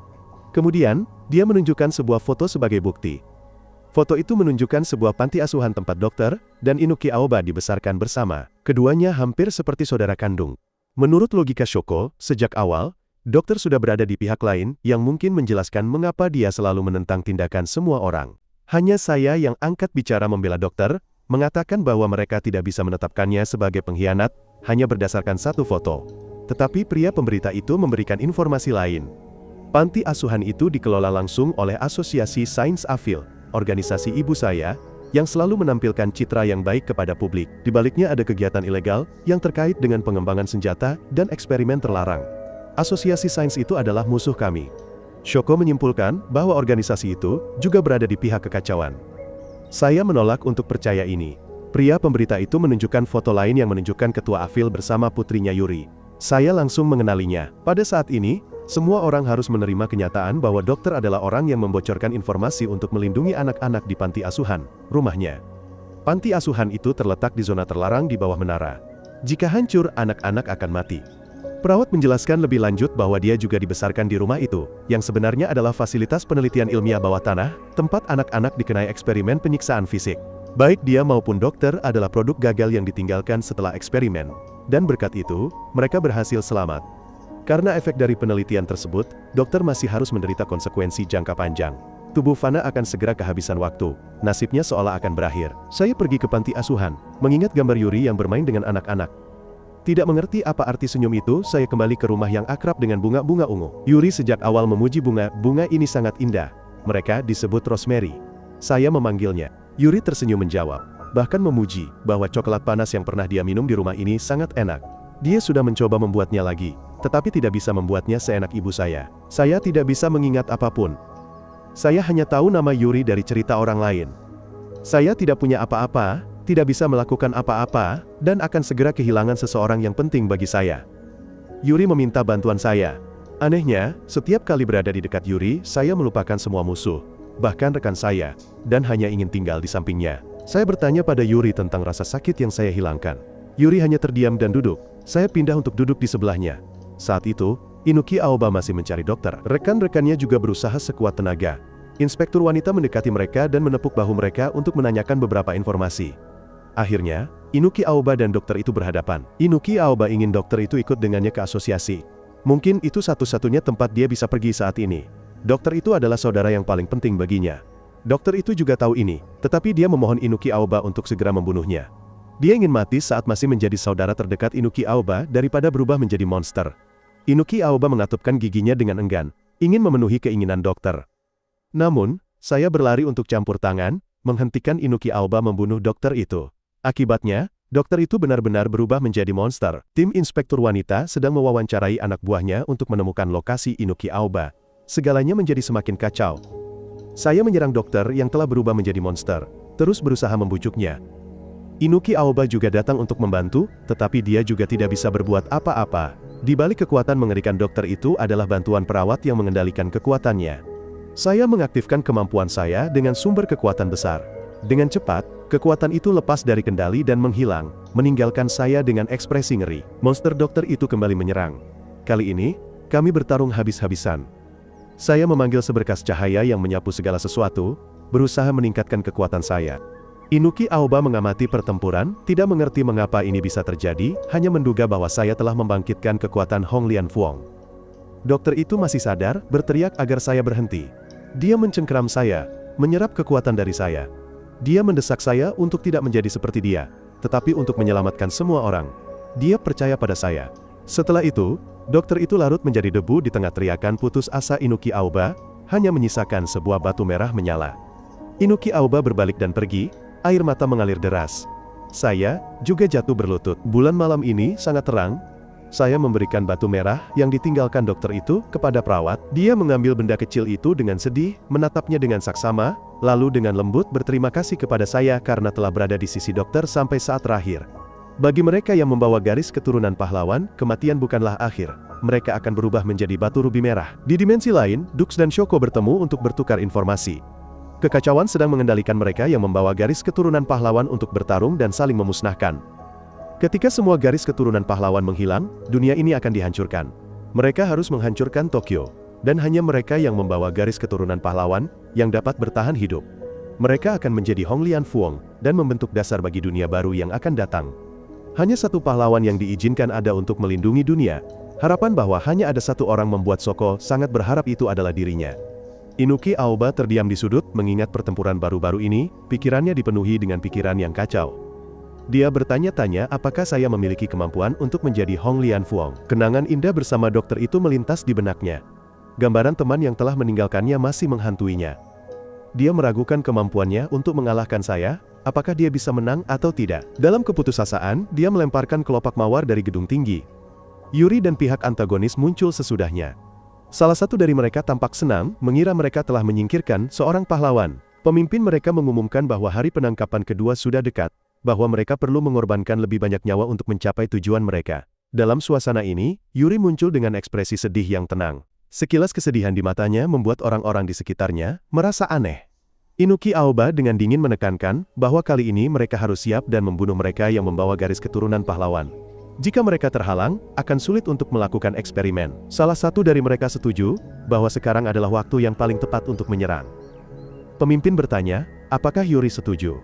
Kemudian, dia menunjukkan sebuah foto sebagai bukti. Foto itu menunjukkan sebuah panti asuhan tempat dokter dan Inuki Aoba dibesarkan bersama. Keduanya hampir seperti saudara kandung. Menurut logika Shoko, sejak awal, dokter sudah berada di pihak lain yang mungkin menjelaskan mengapa dia selalu menentang tindakan semua orang. Hanya saya yang angkat bicara membela dokter, mengatakan bahwa mereka tidak bisa menetapkannya sebagai pengkhianat, hanya berdasarkan satu foto. Tetapi pria pemberita itu memberikan informasi lain. Panti asuhan itu dikelola langsung oleh Asosiasi Sains Afil, organisasi ibu saya, yang selalu menampilkan citra yang baik kepada publik. Di baliknya ada kegiatan ilegal yang terkait dengan pengembangan senjata dan eksperimen terlarang. Asosiasi sains itu adalah musuh kami. Shoko menyimpulkan bahwa organisasi itu juga berada di pihak kekacauan. Saya menolak untuk percaya ini. Pria pemberita itu menunjukkan foto lain yang menunjukkan ketua Avil bersama putrinya Yuri. Saya langsung mengenalinya. Pada saat ini, semua orang harus menerima kenyataan bahwa dokter adalah orang yang membocorkan informasi untuk melindungi anak-anak di panti asuhan, rumahnya. Panti asuhan itu terletak di zona terlarang di bawah menara. Jika hancur, anak-anak akan mati. Perawat menjelaskan lebih lanjut bahwa dia juga dibesarkan di rumah itu, yang sebenarnya adalah fasilitas penelitian ilmiah bawah tanah, tempat anak-anak dikenai eksperimen penyiksaan fisik. Baik dia maupun dokter adalah produk gagal yang ditinggalkan setelah eksperimen. Dan berkat itu, mereka berhasil selamat. Karena efek dari penelitian tersebut, dokter masih harus menderita konsekuensi jangka panjang. Tubuh Vanna akan segera kehabisan waktu. Nasibnya seolah akan berakhir. Saya pergi ke panti asuhan, mengingat gambar Yuri yang bermain dengan anak-anak. Tidak mengerti apa arti senyum itu, saya kembali ke rumah yang akrab dengan bunga-bunga ungu. Yuri sejak awal memuji bunga ini sangat indah. Mereka disebut rosemary. Saya memanggilnya. Yuri tersenyum menjawab, bahkan memuji, bahwa coklat panas yang pernah dia minum di rumah ini sangat enak. Dia sudah mencoba membuatnya lagi, tetapi tidak bisa membuatnya seenak ibu saya. Saya tidak bisa mengingat apapun. Saya hanya tahu nama Yuri dari cerita orang lain. Saya tidak punya apa-apa, tidak bisa melakukan apa-apa, dan akan segera kehilangan seseorang yang penting bagi saya. Yuri meminta bantuan saya. Anehnya, setiap kali berada di dekat Yuri, saya melupakan semua musuh, bahkan rekan saya, dan hanya ingin tinggal di sampingnya. Saya bertanya pada Yuri tentang rasa sakit yang saya hilangkan. Yuri hanya terdiam dan duduk. Saya pindah untuk duduk di sebelahnya. Saat itu, Inuki Aoba masih mencari dokter. Rekan-rekannya juga berusaha sekuat tenaga. Inspektur wanita mendekati mereka dan menepuk bahu mereka untuk menanyakan beberapa informasi. Akhirnya, Inuki Aoba dan dokter itu berhadapan. Inuki Aoba ingin dokter itu ikut dengannya ke asosiasi. Mungkin itu satu-satunya tempat dia bisa pergi saat ini. Dokter itu adalah saudara yang paling penting baginya. Dokter itu juga tahu ini, tetapi dia memohon Inuki Aoba untuk segera membunuhnya. Dia ingin mati saat masih menjadi saudara terdekat Inuki Aoba daripada berubah menjadi monster. Inuki Aoba mengatupkan giginya dengan enggan, ingin memenuhi keinginan dokter. Namun, saya berlari untuk campur tangan, menghentikan Inuki Aoba membunuh dokter itu. Akibatnya, dokter itu benar-benar berubah menjadi monster. Tim inspektur wanita sedang mewawancarai anak buahnya untuk menemukan lokasi Inuki Aoba. Segalanya menjadi semakin kacau. Saya menyerang dokter yang telah berubah menjadi monster, terus berusaha membujuknya. Inuki Aoba juga datang untuk membantu, tetapi dia juga tidak bisa berbuat apa-apa. Di balik kekuatan mengerikan dokter itu adalah bantuan perawat yang mengendalikan kekuatannya. Saya mengaktifkan kemampuan saya dengan sumber kekuatan besar. Dengan cepat, kekuatan itu lepas dari kendali dan menghilang, meninggalkan saya dengan ekspresi ngeri. Monster dokter itu kembali menyerang. Kali ini, kami bertarung habis-habisan. Saya memanggil seberkas cahaya yang menyapu segala sesuatu, berusaha meningkatkan kekuatan saya. Inuki Aoba mengamati pertempuran, tidak mengerti mengapa ini bisa terjadi, hanya menduga bahwa saya telah membangkitkan kekuatan Hong Lian Fuong. Dokter itu masih sadar, berteriak agar saya berhenti. Dia mencengkeram saya, menyerap kekuatan dari saya. Dia mendesak saya untuk tidak menjadi seperti dia, tetapi untuk menyelamatkan semua orang. Dia percaya pada saya. Setelah itu, dokter itu larut menjadi debu di tengah teriakan putus asa Inuki Aoba, hanya menyisakan sebuah batu merah menyala. Inuki Aoba berbalik dan pergi, air mata mengalir deras. Saya juga jatuh berlutut. Bulan malam ini sangat terang. Saya memberikan batu merah yang ditinggalkan dokter itu kepada perawat. Dia mengambil benda kecil itu dengan sedih, menatapnya dengan saksama, lalu dengan lembut berterima kasih kepada saya karena telah berada di sisi dokter sampai saat terakhir. Bagi mereka yang membawa garis keturunan pahlawan, kematian bukanlah akhir. Mereka akan berubah menjadi batu rubi merah. Di dimensi lain, Dux dan Shoko bertemu untuk bertukar informasi. Kekacauan sedang mengendalikan mereka yang membawa garis keturunan pahlawan untuk bertarung dan saling memusnahkan. Ketika semua garis keturunan pahlawan menghilang, dunia ini akan dihancurkan. Mereka harus menghancurkan Tokyo, dan hanya mereka yang membawa garis keturunan pahlawan yang dapat bertahan hidup. Mereka akan menjadi Hong Lian Fuong dan membentuk dasar bagi dunia baru yang akan datang. Hanya satu pahlawan yang diizinkan ada untuk melindungi dunia. Harapan bahwa hanya ada satu orang membuat Shoko sangat berharap itu adalah dirinya. Inuki Aoba terdiam di sudut mengingat pertempuran baru-baru ini, pikirannya dipenuhi dengan pikiran yang kacau. Dia bertanya-tanya apakah saya memiliki kemampuan untuk menjadi Hong Lian Fuong. Kenangan indah bersama dokter itu melintas di benaknya. Gambaran teman yang telah meninggalkannya masih menghantuinya. Dia meragukan kemampuannya untuk mengalahkan saya, apakah dia bisa menang atau tidak. Dalam keputusasaan, dia melemparkan kelopak mawar dari gedung tinggi. Yuri dan pihak antagonis muncul sesudahnya. Salah satu dari mereka tampak senang, mengira mereka telah menyingkirkan seorang pahlawan. Pemimpin mereka mengumumkan bahwa hari penangkapan kedua sudah dekat, bahwa mereka perlu mengorbankan lebih banyak nyawa untuk mencapai tujuan mereka. Dalam suasana ini, Yuri muncul dengan ekspresi sedih yang tenang. Sekilas kesedihan di matanya membuat orang-orang di sekitarnya merasa aneh. Inuki Aoba dengan dingin menekankan bahwa kali ini mereka harus siap dan membunuh mereka yang membawa garis keturunan pahlawan. Jika mereka terhalang, akan sulit untuk melakukan eksperimen. Salah satu dari mereka setuju bahwa sekarang adalah waktu yang paling tepat untuk menyerang. Pemimpin bertanya, apakah Yuri setuju?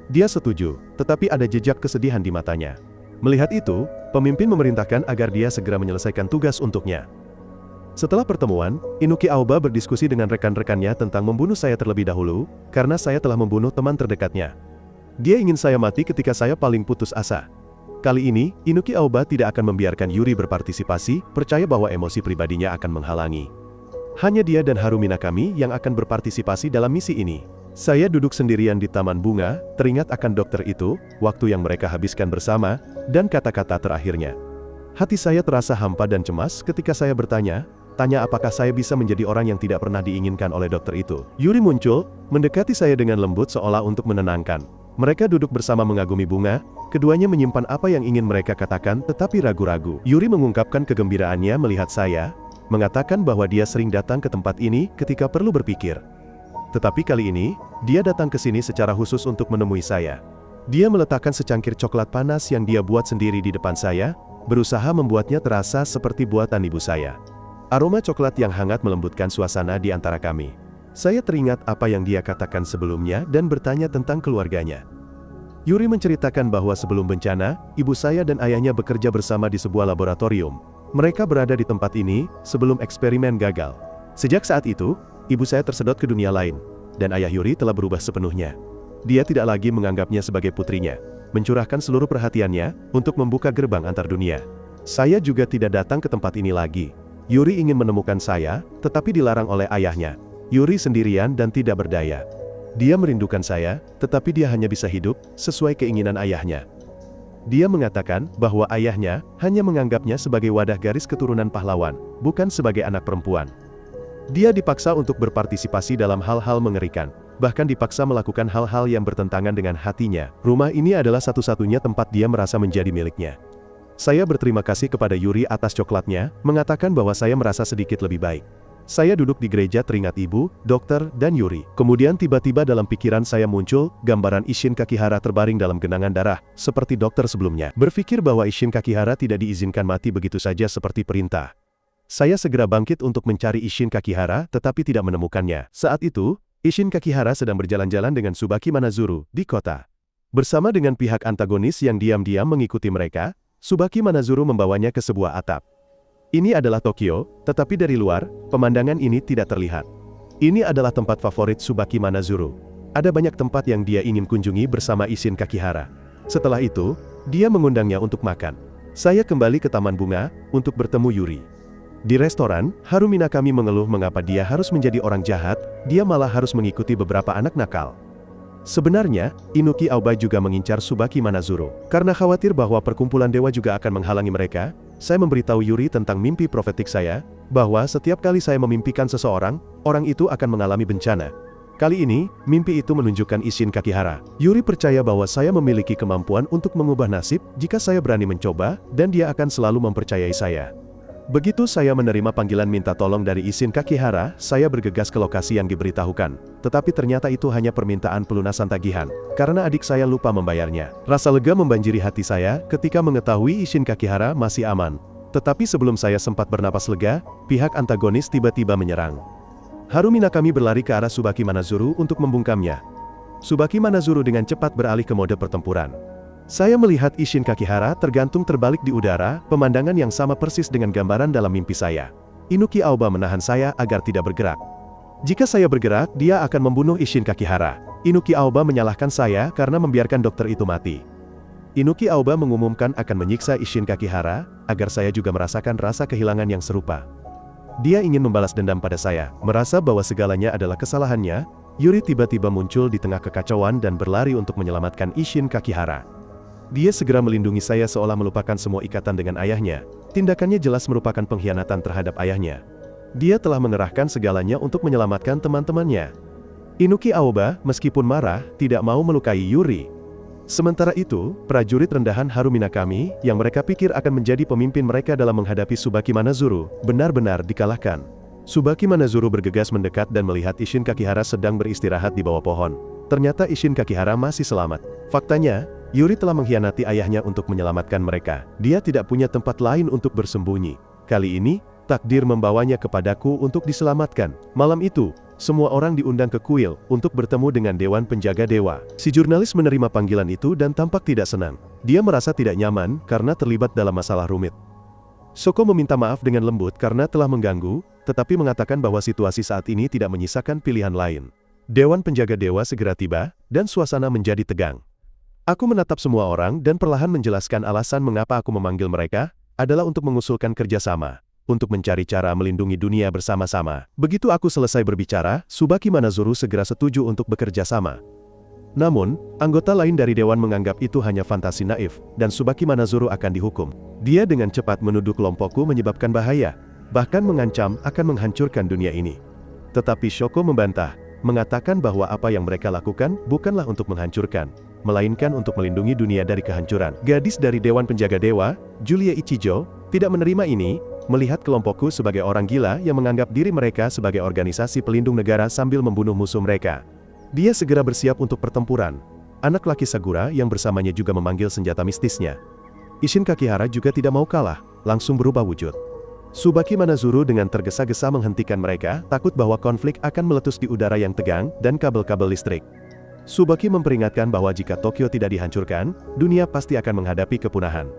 Dia setuju, tetapi ada jejak kesedihan di matanya. Melihat itu, pemimpin memerintahkan agar dia segera menyelesaikan tugas untuknya. Setelah pertemuan, Inuki Aoba berdiskusi dengan rekan-rekannya tentang membunuh saya terlebih dahulu, karena saya telah membunuh teman terdekatnya. Dia ingin saya mati ketika saya paling putus asa. Kali ini, Inuki Aoba tidak akan membiarkan Yuri berpartisipasi, percaya bahwa emosi pribadinya akan menghalangi. Hanya dia dan Harumi Nakami yang akan berpartisipasi dalam misi ini. Saya duduk sendirian di taman bunga, teringat akan dokter itu, waktu yang mereka habiskan bersama, dan kata-kata terakhirnya. Hati saya terasa hampa dan cemas ketika saya bertanya, apakah saya bisa menjadi orang yang tidak pernah diinginkan oleh dokter itu. Yuri muncul, mendekati saya dengan lembut seolah untuk menenangkan. Mereka duduk bersama mengagumi bunga, keduanya menyimpan apa yang ingin mereka katakan tetapi ragu-ragu. Yuri mengungkapkan kegembiraannya melihat saya, mengatakan bahwa dia sering datang ke tempat ini ketika perlu berpikir. Tetapi kali ini, dia datang ke sini secara khusus untuk menemui saya. Dia meletakkan secangkir coklat panas yang dia buat sendiri di depan saya, berusaha membuatnya terasa seperti buatan ibu saya. Aroma coklat yang hangat melembutkan suasana di antara kami. Saya teringat apa yang dia katakan sebelumnya dan bertanya tentang keluarganya. Yuri menceritakan bahwa sebelum bencana, ibu saya dan ayahnya bekerja bersama di sebuah laboratorium. Mereka berada di tempat ini sebelum eksperimen gagal. Sejak saat itu, ibu saya tersedot ke dunia lain, dan ayah Yuri telah berubah sepenuhnya. Dia tidak lagi menganggapnya sebagai putrinya, mencurahkan seluruh perhatiannya untuk membuka gerbang antar dunia. Saya juga tidak datang ke tempat ini lagi. Yuri ingin menemukan saya, tetapi dilarang oleh ayahnya. Yuri sendirian dan tidak berdaya. Dia merindukan saya, tetapi dia hanya bisa hidup sesuai keinginan ayahnya. Dia mengatakan bahwa ayahnya hanya menganggapnya sebagai wadah garis keturunan pahlawan, bukan sebagai anak perempuan. Dia dipaksa untuk berpartisipasi dalam hal-hal mengerikan, bahkan dipaksa melakukan hal-hal yang bertentangan dengan hatinya. Rumah ini adalah satu-satunya tempat dia merasa menjadi miliknya. Saya berterima kasih kepada Yuri atas coklatnya, mengatakan bahwa saya merasa sedikit lebih baik. Saya duduk di gereja teringat ibu, dokter, dan Yuri. Kemudian tiba-tiba dalam pikiran saya muncul gambaran Isshin Kakihara terbaring dalam genangan darah, seperti dokter sebelumnya. Berpikir bahwa Isshin Kakihara tidak diizinkan mati begitu saja seperti perintah. Saya segera bangkit untuk mencari Isshin Kakihara, tetapi tidak menemukannya. Saat itu, Isshin Kakihara sedang berjalan-jalan dengan Tsubaki Manazuru di kota. Bersama dengan pihak antagonis yang diam-diam mengikuti mereka, Tsubaki Manazuru membawanya ke sebuah atap. Ini adalah Tokyo, tetapi dari luar, pemandangan ini tidak terlihat. Ini adalah tempat favorit Tsubaki Manazuru. Ada banyak tempat yang dia ingin kunjungi bersama Isshin Kakihara. Setelah itu, dia mengundangnya untuk makan. Saya kembali ke taman bunga, untuk bertemu Yuri. Di restoran, Harumi Nakami mengeluh mengapa dia harus menjadi orang jahat, dia malah harus mengikuti beberapa anak nakal. Sebenarnya, Inuki Aoba juga mengincar Tsubaki Manazuru. Karena khawatir bahwa perkumpulan dewa juga akan menghalangi mereka, saya memberitahu Yuri tentang mimpi profetik saya, bahwa setiap kali saya memimpikan seseorang, orang itu akan mengalami bencana. Kali ini, mimpi itu menunjukkan Isshin Kakihara. Yuri percaya bahwa saya memiliki kemampuan untuk mengubah nasib jika saya berani mencoba, dan dia akan selalu mempercayai saya. Begitu saya menerima panggilan minta tolong dari Isshin Kakihara, saya bergegas ke lokasi yang diberitahukan. Tetapi ternyata itu hanya permintaan pelunasan tagihan, karena adik saya lupa membayarnya. Rasa lega membanjiri hati saya ketika mengetahui Isshin Kakihara masih aman. Tetapi sebelum saya sempat bernapas lega, pihak antagonis tiba-tiba menyerang. Harumi Nakami berlari ke arah Tsubaki Manazuru untuk membungkamnya. Tsubaki Manazuru dengan cepat beralih ke mode pertempuran. Saya melihat Isshin Kakihara tergantung terbalik di udara, pemandangan yang sama persis dengan gambaran dalam mimpi saya. Inuki Aoba menahan saya agar tidak bergerak. Jika saya bergerak, dia akan membunuh Isshin Kakihara. Inuki Aoba menyalahkan saya karena membiarkan dokter itu mati. Inuki Aoba mengumumkan akan menyiksa Isshin Kakihara, agar saya juga merasakan rasa kehilangan yang serupa. Dia ingin membalas dendam pada saya, merasa bahwa segalanya adalah kesalahannya. Yuri tiba-tiba muncul di tengah kekacauan dan berlari untuk menyelamatkan Isshin Kakihara. Dia segera melindungi saya seolah melupakan semua ikatan dengan ayahnya. Tindakannya jelas merupakan pengkhianatan terhadap ayahnya. Dia telah mengerahkan segalanya untuk menyelamatkan teman-temannya. Inuki Aoba, meskipun marah, tidak mau melukai Yuri. Sementara itu, prajurit rendahan Harumi Nakami, yang mereka pikir akan menjadi pemimpin mereka dalam menghadapi Tsubaki Manazuru, benar-benar dikalahkan. Tsubaki Manazuru bergegas mendekat dan melihat Isshin Kakihara sedang beristirahat di bawah pohon. Ternyata Isshin Kakihara masih selamat. Faktanya, Yuri telah mengkhianati ayahnya untuk menyelamatkan mereka. Dia tidak punya tempat lain untuk bersembunyi. Kali ini, takdir membawanya kepadaku untuk diselamatkan. Malam itu, semua orang diundang ke kuil untuk bertemu dengan Dewan Penjaga Dewa. Si jurnalis menerima panggilan itu dan tampak tidak senang. Dia merasa tidak nyaman karena terlibat dalam masalah rumit. Shoko meminta maaf dengan lembut karena telah mengganggu, tetapi mengatakan bahwa situasi saat ini tidak menyisakan pilihan lain. Dewan Penjaga Dewa segera tiba, dan suasana menjadi tegang. Aku menatap semua orang dan perlahan menjelaskan alasan mengapa aku memanggil mereka, adalah untuk mengusulkan kerjasama. Untuk mencari cara melindungi dunia bersama-sama. Begitu aku selesai berbicara, Tsubaki Manazuru segera setuju untuk bekerja sama. Namun, anggota lain dari Dewan menganggap itu hanya fantasi naif, dan Tsubaki Manazuru akan dihukum. Dia dengan cepat menuduh kelompokku menyebabkan bahaya, bahkan mengancam akan menghancurkan dunia ini. Tetapi Shoko membantah, mengatakan bahwa apa yang mereka lakukan bukanlah untuk menghancurkan, melainkan untuk melindungi dunia dari kehancuran. Gadis dari Dewan Penjaga Dewa, Julie Ichijo, tidak menerima ini, melihat kelompokku sebagai orang gila yang menganggap diri mereka sebagai organisasi pelindung negara sambil membunuh musuh mereka. Dia segera bersiap untuk pertempuran. Anak laki Sagura yang bersamanya juga memanggil senjata mistisnya. Isshin Kakihara juga tidak mau kalah, langsung berubah wujud. Tsubaki Manazuru dengan tergesa-gesa menghentikan mereka, takut bahwa konflik akan meletus di udara yang tegang dan kabel-kabel listrik. Tsubaki memperingatkan bahwa jika Tokyo tidak dihancurkan, dunia pasti akan menghadapi kepunahan.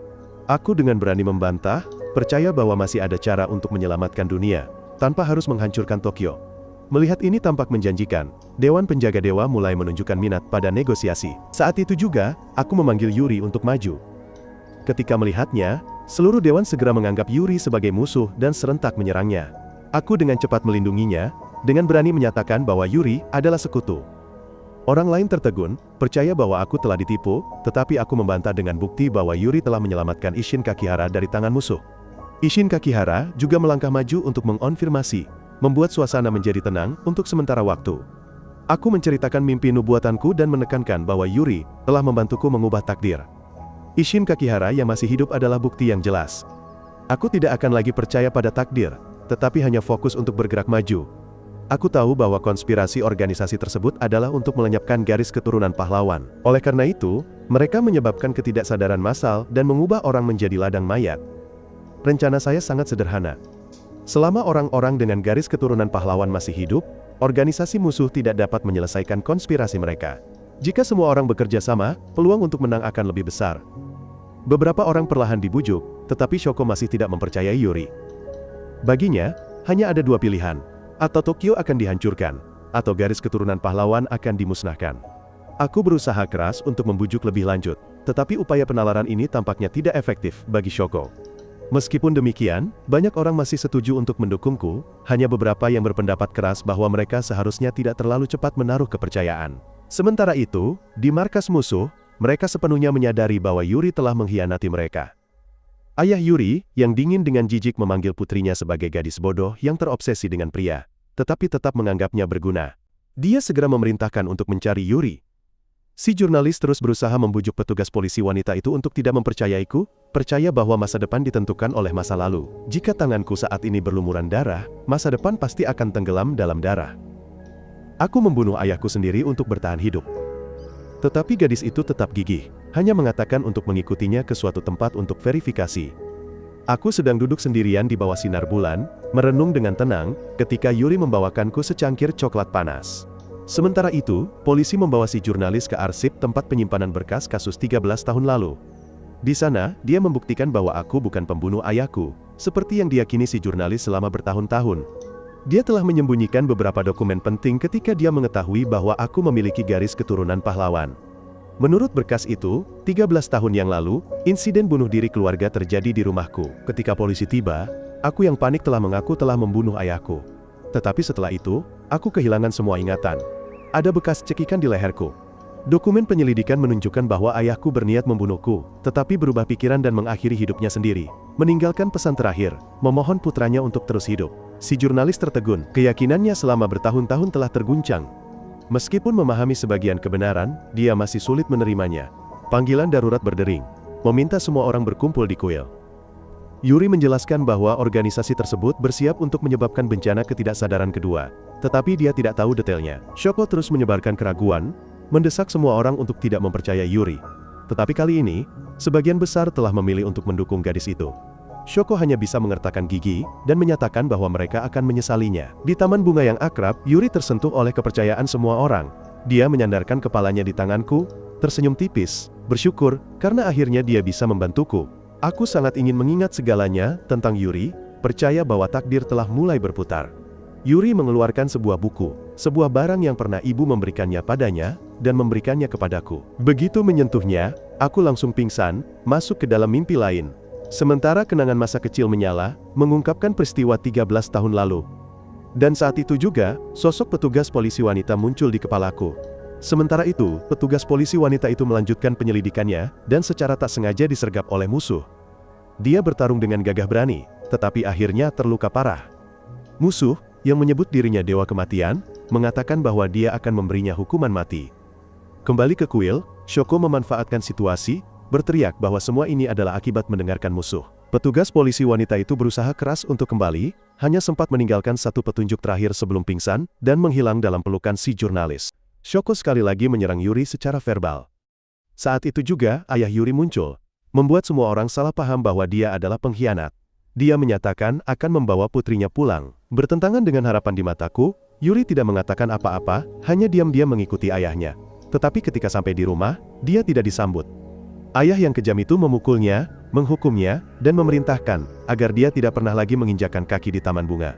Aku dengan berani membantah, percaya bahwa masih ada cara untuk menyelamatkan dunia, tanpa harus menghancurkan Tokyo. Melihat ini tampak menjanjikan, Dewan Penjaga Dewa mulai menunjukkan minat pada negosiasi. Saat itu juga, aku memanggil Yuri untuk maju. Ketika melihatnya, seluruh dewan segera menganggap Yuri sebagai musuh dan serentak menyerangnya. Aku dengan cepat melindunginya, dengan berani menyatakan bahwa Yuri adalah sekutu. Orang lain tertegun, percaya bahwa aku telah ditipu, tetapi aku membantah dengan bukti bahwa Yuri telah menyelamatkan Isshin Kakihara dari tangan musuh. Isshin Kakihara juga melangkah maju untuk mengonfirmasi, membuat suasana menjadi tenang untuk sementara waktu. Aku menceritakan mimpi nubuatanku dan menekankan bahwa Yuri telah membantuku mengubah takdir. Isshin Kakihara yang masih hidup adalah bukti yang jelas. Aku tidak akan lagi percaya pada takdir, tetapi hanya fokus untuk bergerak maju. Aku tahu bahwa konspirasi organisasi tersebut adalah untuk melenyapkan garis keturunan pahlawan. Oleh karena itu, mereka menyebabkan ketidaksadaran massal dan mengubah orang menjadi ladang mayat. Rencana saya sangat sederhana. Selama orang-orang dengan garis keturunan pahlawan masih hidup, organisasi musuh tidak dapat menyelesaikan konspirasi mereka. Jika semua orang bekerja sama, peluang untuk menang akan lebih besar. Beberapa orang perlahan dibujuk, tetapi Shoko masih tidak mempercayai Yuri. Baginya, hanya ada dua pilihan. Atau Tokyo akan dihancurkan, atau garis keturunan pahlawan akan dimusnahkan. Aku berusaha keras untuk membujuk lebih lanjut, tetapi upaya penalaran ini tampaknya tidak efektif bagi Shoko. Meskipun demikian, banyak orang masih setuju untuk mendukungku, hanya beberapa yang berpendapat keras bahwa mereka seharusnya tidak terlalu cepat menaruh kepercayaan. Sementara itu, di markas musuh, mereka sepenuhnya menyadari bahwa Yuri telah mengkhianati mereka. Ayah Yuri, yang dingin dengan jijik memanggil putrinya sebagai gadis bodoh yang terobsesi dengan pria, tetapi tetap menganggapnya berguna. Dia segera memerintahkan untuk mencari Yuri. Si jurnalis terus berusaha membujuk petugas polisi wanita itu untuk tidak mempercayaiku, percaya bahwa masa depan ditentukan oleh masa lalu. Jika tanganku saat ini berlumuran darah, masa depan pasti akan tenggelam dalam darah. Aku membunuh ayahku sendiri untuk bertahan hidup. Tetapi gadis itu tetap gigih, hanya mengatakan untuk mengikutinya ke suatu tempat untuk verifikasi. Aku sedang duduk sendirian di bawah sinar bulan, merenung dengan tenang, ketika Yuri membawakanku secangkir coklat panas. Sementara itu, polisi membawa si jurnalis ke arsip tempat penyimpanan berkas kasus 13 tahun lalu. Di sana, dia membuktikan bahwa aku bukan pembunuh ayahku, seperti yang diyakini si jurnalis selama bertahun-tahun. Dia telah menyembunyikan beberapa dokumen penting ketika dia mengetahui bahwa aku memiliki garis keturunan pahlawan. Menurut berkas itu, 13 tahun yang lalu, insiden bunuh diri keluarga terjadi di rumahku. Ketika polisi tiba, aku yang panik telah mengaku telah membunuh ayahku. Tetapi setelah itu, aku kehilangan semua ingatan. Ada bekas cekikan di leherku. Dokumen penyelidikan menunjukkan bahwa ayahku berniat membunuhku, tetapi berubah pikiran dan mengakhiri hidupnya sendiri. Meninggalkan pesan terakhir, memohon putranya untuk terus hidup. Si jurnalis tertegun, keyakinannya selama bertahun-tahun telah terguncang. Meskipun memahami sebagian kebenaran, dia masih sulit menerimanya. Panggilan darurat berdering, meminta semua orang berkumpul di kuil. Yuri menjelaskan bahwa organisasi tersebut bersiap untuk menyebabkan bencana ketidaksadaran kedua, tetapi dia tidak tahu detailnya. Shoko terus menyebarkan keraguan, mendesak semua orang untuk tidak mempercayai Yuri. Tetapi kali ini, sebagian besar telah memilih untuk mendukung gadis itu. Shoko hanya bisa mengertakkan gigi dan menyatakan bahwa mereka akan menyesalinya. Di taman bunga yang akrab, Yuri tersentuh oleh kepercayaan semua orang. Dia menyandarkan kepalanya di tanganku, tersenyum tipis, bersyukur karena akhirnya dia bisa membantuku. Aku sangat ingin mengingat segalanya tentang Yuri, percaya bahwa takdir telah mulai berputar. Yuri mengeluarkan sebuah buku, sebuah barang yang pernah ibu memberikannya padanya, dan memberikannya kepadaku. Begitu menyentuhnya, aku langsung pingsan, masuk ke dalam mimpi lain. Sementara kenangan masa kecil menyala, mengungkapkan peristiwa 13 tahun lalu. Dan saat itu juga, sosok petugas polisi wanita muncul di kepalaku. Sementara itu, petugas polisi wanita itu melanjutkan penyelidikannya, dan secara tak sengaja disergap oleh musuh. Dia bertarung dengan gagah berani, tetapi akhirnya terluka parah. Musuh, yang menyebut dirinya Dewa Kematian, mengatakan bahwa dia akan memberinya hukuman mati. Kembali ke kuil, Shoko memanfaatkan situasi, berteriak bahwa semua ini adalah akibat mendengarkan musuh. Petugas polisi wanita itu berusaha keras untuk kembali, hanya sempat meninggalkan satu petunjuk terakhir sebelum pingsan, dan menghilang dalam pelukan si jurnalis. Shoko sekali lagi menyerang Yuri secara verbal. Saat itu juga, ayah Yuri muncul, membuat semua orang salah paham bahwa dia adalah pengkhianat. Dia menyatakan akan membawa putrinya pulang. Bertentangan dengan harapan di mataku, Yuri tidak mengatakan apa-apa, hanya diam-diam mengikuti ayahnya. Tetapi ketika sampai di rumah, dia tidak disambut. Ayah yang kejam itu memukulnya, menghukumnya, dan memerintahkan agar dia tidak pernah lagi menginjakkan kaki di taman bunga.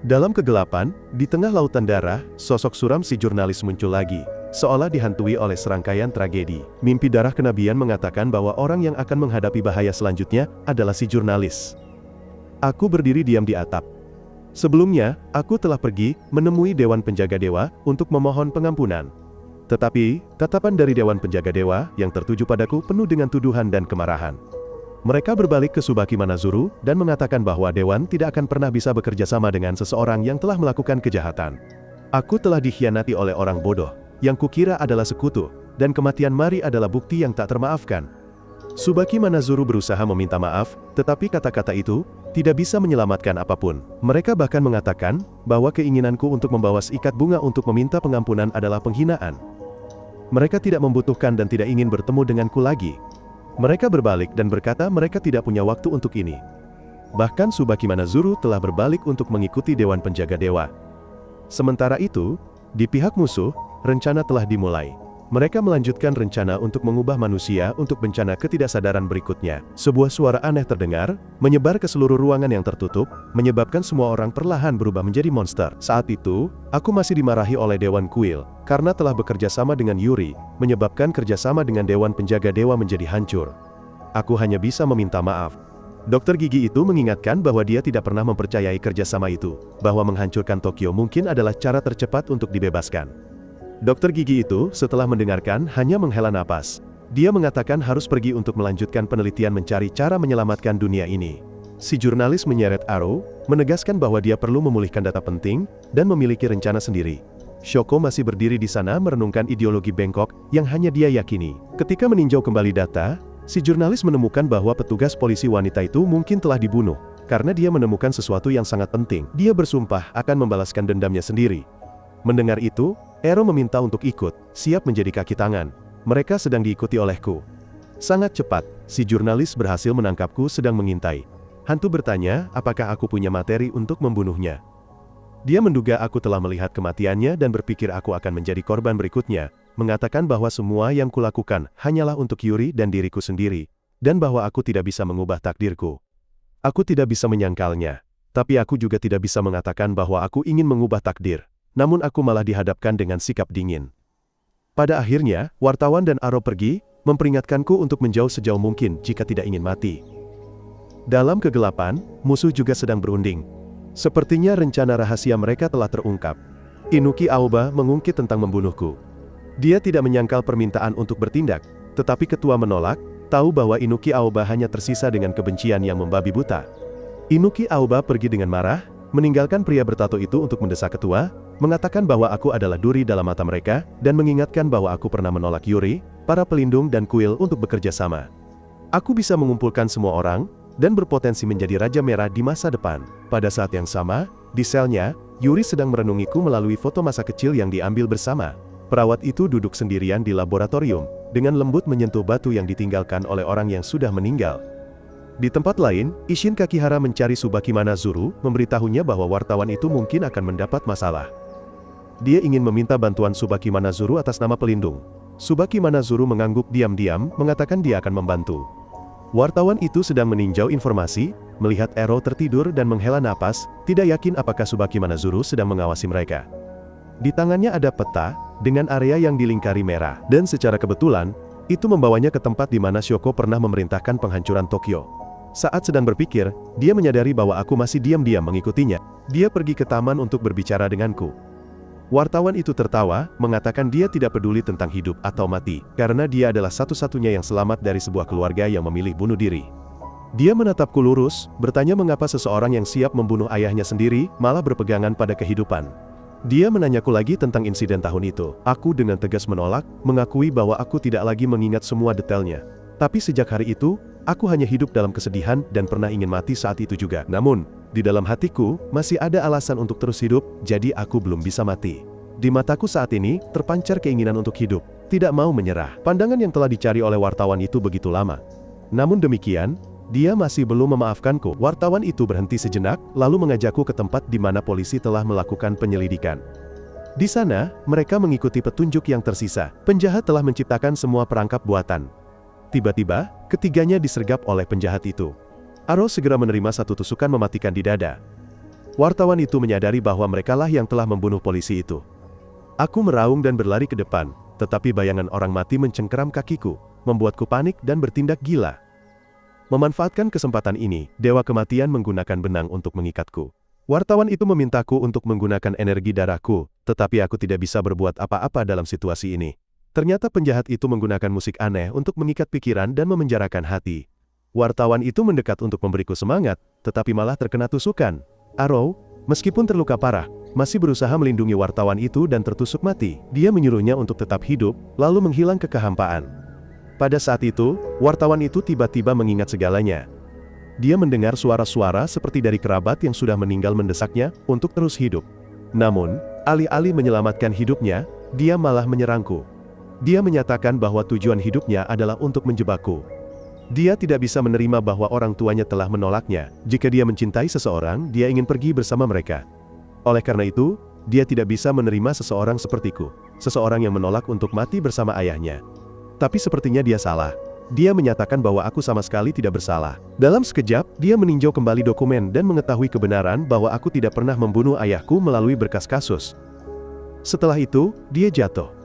Dalam kegelapan, di tengah lautan darah, sosok suram si jurnalis muncul lagi, seolah dihantui oleh serangkaian tragedi. Mimpi darah kenabian mengatakan bahwa orang yang akan menghadapi bahaya selanjutnya adalah si jurnalis. Aku berdiri diam di atap. Sebelumnya, aku telah pergi menemui Dewan Penjaga Dewa untuk memohon pengampunan. Tetapi, tatapan dari Dewan Penjaga Dewa yang tertuju padaku penuh dengan tuduhan dan kemarahan. Mereka berbalik ke Subaki Manazuru dan mengatakan bahwa Dewan tidak akan pernah bisa bekerja sama dengan seseorang yang telah melakukan kejahatan. Aku telah dikhianati oleh orang bodoh, yang kukira adalah sekutu, dan kematian Mari adalah bukti yang tak termaafkan. Subaki Manazuru berusaha meminta maaf, tetapi kata-kata itu tidak bisa menyelamatkan apapun. Mereka bahkan mengatakan bahwa keinginanku untuk membawa seikat bunga untuk meminta pengampunan adalah penghinaan. Mereka tidak membutuhkan dan tidak ingin bertemu denganku lagi. Mereka berbalik dan berkata mereka tidak punya waktu untuk ini. Bahkan Subaki Manazuru telah berbalik untuk mengikuti Dewan Penjaga Dewa. Sementara itu, di pihak musuh, rencana telah dimulai. Mereka melanjutkan rencana untuk mengubah manusia untuk bencana ketidaksadaran berikutnya. Sebuah suara aneh terdengar, menyebar ke seluruh ruangan yang tertutup, menyebabkan semua orang perlahan berubah menjadi monster. Saat itu, aku masih dimarahi oleh Dewan Kuil, karena telah bekerja sama dengan Yuri, menyebabkan kerjasama dengan Dewan Penjaga Dewa menjadi hancur. Aku hanya bisa meminta maaf. Dokter gigi itu mengingatkan bahwa dia tidak pernah mempercayai kerjasama itu, bahwa menghancurkan Tokyo mungkin adalah cara tercepat untuk dibebaskan. Dokter gigi itu, setelah mendengarkan, hanya menghela napas. Dia mengatakan harus pergi untuk melanjutkan penelitian mencari cara menyelamatkan dunia ini. Si jurnalis menyeret Arrow, menegaskan bahwa dia perlu memulihkan data penting, dan memiliki rencana sendiri. Shoko masih berdiri di sana merenungkan ideologi bengkok yang hanya dia yakini. Ketika meninjau kembali data, si jurnalis menemukan bahwa petugas polisi wanita itu mungkin telah dibunuh, karena dia menemukan sesuatu yang sangat penting. Dia bersumpah akan membalaskan dendamnya sendiri. Mendengar itu, Ero meminta untuk ikut, siap menjadi kaki tangan. Mereka sedang diikuti olehku. Sangat cepat, si jurnalis berhasil menangkapku sedang mengintai. Hantu bertanya, apakah aku punya materi untuk membunuhnya. Dia menduga aku telah melihat kematiannya dan berpikir aku akan menjadi korban berikutnya, mengatakan bahwa semua yang kulakukan hanyalah untuk Yuri dan diriku sendiri, dan bahwa aku tidak bisa mengubah takdirku. Aku tidak bisa menyangkalnya, tapi aku juga tidak bisa mengatakan bahwa aku ingin mengubah takdir. Namun aku malah dihadapkan dengan sikap dingin. Pada akhirnya, wartawan dan Arrow pergi, memperingatkanku untuk menjauh sejauh mungkin jika tidak ingin mati. Dalam kegelapan, musuh juga sedang berunding. Sepertinya rencana rahasia mereka telah terungkap. Inuki Aoba mengungkit tentang membunuhku. Dia tidak menyangkal permintaan untuk bertindak, tetapi ketua menolak, tahu bahwa Inuki Aoba hanya tersisa dengan kebencian yang membabi buta. Inuki Aoba pergi dengan marah, meninggalkan pria bertato itu untuk mendesak ketua, mengatakan bahwa aku adalah duri dalam mata mereka, dan mengingatkan bahwa aku pernah menolak Yuri, para pelindung dan kuil untuk bekerja sama. Aku bisa mengumpulkan semua orang, dan berpotensi menjadi Raja Merah di masa depan. Pada saat yang sama, di selnya, Yuri sedang merenungiku melalui foto masa kecil yang diambil bersama. Perawat itu duduk sendirian di laboratorium, dengan lembut menyentuh batu yang ditinggalkan oleh orang yang sudah meninggal. Di tempat lain, Isshin Kakihara mencari Tsubaki Manazuru, memberitahunya bahwa wartawan itu mungkin akan mendapat masalah. Dia ingin meminta bantuan Tsubaki Manazuru atas nama pelindung. Tsubaki Manazuru mengangguk diam-diam, mengatakan dia akan membantu. Wartawan itu sedang meninjau informasi, melihat Ero tertidur dan menghela napas, tidak yakin apakah Tsubaki Manazuru sedang mengawasi mereka. Di tangannya ada peta, dengan area yang dilingkari merah, dan secara kebetulan, itu membawanya ke tempat di mana Shoko pernah memerintahkan penghancuran Tokyo. Saat sedang berpikir, dia menyadari bahwa aku masih diam-diam mengikutinya. Dia pergi ke taman untuk berbicara denganku. Wartawan itu tertawa, mengatakan dia tidak peduli tentang hidup atau mati, karena dia adalah satu-satunya yang selamat dari sebuah keluarga yang memilih bunuh diri. Dia menatapku lurus, bertanya mengapa seseorang yang siap membunuh ayahnya sendiri, malah berpegangan pada kehidupan. Dia menanyaku lagi tentang insiden tahun itu. Aku dengan tegas menolak, mengakui bahwa aku tidak lagi mengingat semua detailnya. Tapi sejak hari itu, aku hanya hidup dalam kesedihan dan pernah ingin mati saat itu juga. Namun, di dalam hatiku, masih ada alasan untuk terus hidup, jadi aku belum bisa mati. Di mataku saat ini, terpancar keinginan untuk hidup, tidak mau menyerah. Pandangan yang telah dicari oleh wartawan itu begitu lama. Namun demikian, dia masih belum memaafkanku. Wartawan itu berhenti sejenak, lalu mengajakku ke tempat di mana polisi telah melakukan penyelidikan. Di sana, mereka mengikuti petunjuk yang tersisa. Penjahat telah menciptakan semua perangkap buatan. Tiba-tiba, ketiganya disergap oleh penjahat itu. Aro segera menerima satu tusukan mematikan di dada. Wartawan itu menyadari bahwa merekalah yang telah membunuh polisi itu. Aku meraung dan berlari ke depan, tetapi bayangan orang mati mencengkeram kakiku, membuatku panik dan bertindak gila. Memanfaatkan kesempatan ini, Dewa Kematian menggunakan benang untuk mengikatku. Wartawan itu memintaku untuk menggunakan energi darahku, tetapi aku tidak bisa berbuat apa-apa dalam situasi ini. Ternyata penjahat itu menggunakan musik aneh untuk mengikat pikiran dan memenjarakan hati. Wartawan itu mendekat untuk memberiku semangat, tetapi malah terkena tusukan. Aro, meskipun terluka parah, masih berusaha melindungi wartawan itu dan tertusuk mati. Dia menyuruhnya untuk tetap hidup, lalu menghilang ke kehampaan. Pada saat itu, wartawan itu tiba-tiba mengingat segalanya. Dia mendengar suara-suara seperti dari kerabat yang sudah meninggal mendesaknya untuk terus hidup. Namun, alih-alih menyelamatkan hidupnya, dia malah menyerangku. Dia menyatakan bahwa tujuan hidupnya adalah untuk menjebakku. Dia tidak bisa menerima bahwa orang tuanya telah menolaknya. Jika dia mencintai seseorang, dia ingin pergi bersama mereka. Oleh karena itu, dia tidak bisa menerima seseorang sepertiku. Seseorang yang menolak untuk mati bersama ayahnya. Tapi sepertinya dia salah. Dia menyatakan bahwa aku sama sekali tidak bersalah. Dalam sekejap, dia meninjau kembali dokumen dan mengetahui kebenaran bahwa aku tidak pernah membunuh ayahku melalui berkas kasus. Setelah itu, dia jatuh.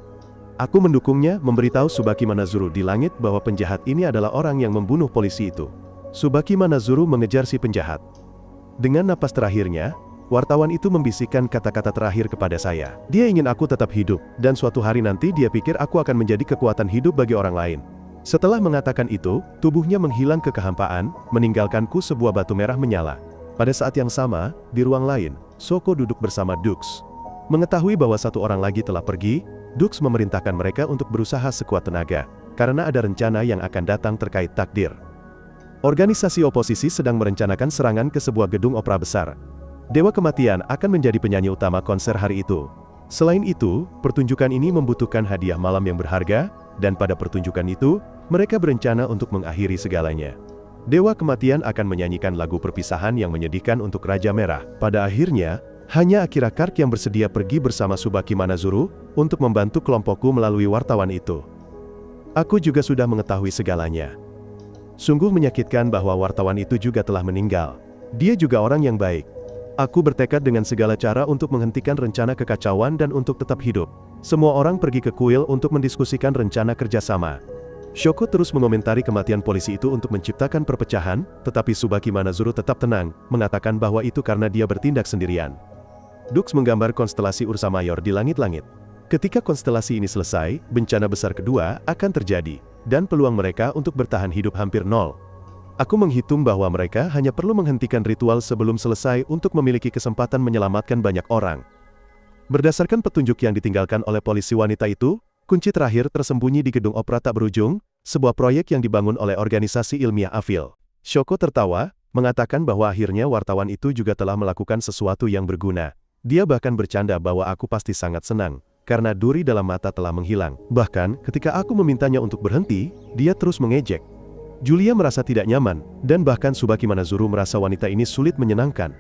Aku mendukungnya, memberitahu Tsubaki Manazuru di langit bahwa penjahat ini adalah orang yang membunuh polisi itu. Tsubaki Manazuru mengejar si penjahat. Dengan napas terakhirnya, wartawan itu membisikkan kata-kata terakhir kepada saya. Dia ingin aku tetap hidup, dan suatu hari nanti dia pikir aku akan menjadi kekuatan hidup bagi orang lain. Setelah mengatakan itu, tubuhnya menghilang ke kehampaan, meninggalkanku sebuah batu merah menyala. Pada saat yang sama, di ruang lain, Shoko duduk bersama Dux. Mengetahui bahwa satu orang lagi telah pergi, Dux memerintahkan mereka untuk berusaha sekuat tenaga, karena ada rencana yang akan datang terkait takdir. Organisasi oposisi sedang merencanakan serangan ke sebuah gedung opera besar. Dewa Kematian akan menjadi penyanyi utama konser hari itu. Selain itu, pertunjukan ini membutuhkan hadiah malam yang berharga, dan pada pertunjukan itu, mereka berencana untuk mengakhiri segalanya. Dewa Kematian akan menyanyikan lagu perpisahan yang menyedihkan untuk Raja Merah. Pada akhirnya, hanya Akira Kark yang bersedia pergi bersama Tsubaki Manazuru untuk membantu kelompokku melalui wartawan itu. Aku juga sudah mengetahui segalanya. Sungguh menyakitkan bahwa wartawan itu juga telah meninggal. Dia juga orang yang baik. Aku bertekad dengan segala cara untuk menghentikan rencana kekacauan dan untuk tetap hidup. Semua orang pergi ke kuil untuk mendiskusikan rencana kerjasama. Shoko terus mengomentari kematian polisi itu untuk menciptakan perpecahan, tetapi Tsubaki Manazuru tetap tenang, mengatakan bahwa itu karena dia bertindak sendirian. Dux menggambar konstelasi Ursa Mayor di langit-langit. Ketika konstelasi ini selesai, bencana besar kedua akan terjadi, dan peluang mereka untuk bertahan hidup hampir nol. Aku menghitung bahwa mereka hanya perlu menghentikan ritual sebelum selesai untuk memiliki kesempatan menyelamatkan banyak orang. Berdasarkan petunjuk yang ditinggalkan oleh polisi wanita itu, kunci terakhir tersembunyi di gedung opera tak berujung, sebuah proyek yang dibangun oleh organisasi ilmiah Avil. Shoko tertawa, mengatakan bahwa akhirnya wartawan itu juga telah melakukan sesuatu yang berguna. Dia bahkan bercanda bahwa aku pasti sangat senang, karena duri dalam mata telah menghilang. Bahkan, ketika aku memintanya untuk berhenti, dia terus mengejek. Julia merasa tidak nyaman, dan bahkan Tsubaki Manazuru merasa wanita ini sulit menyenangkan.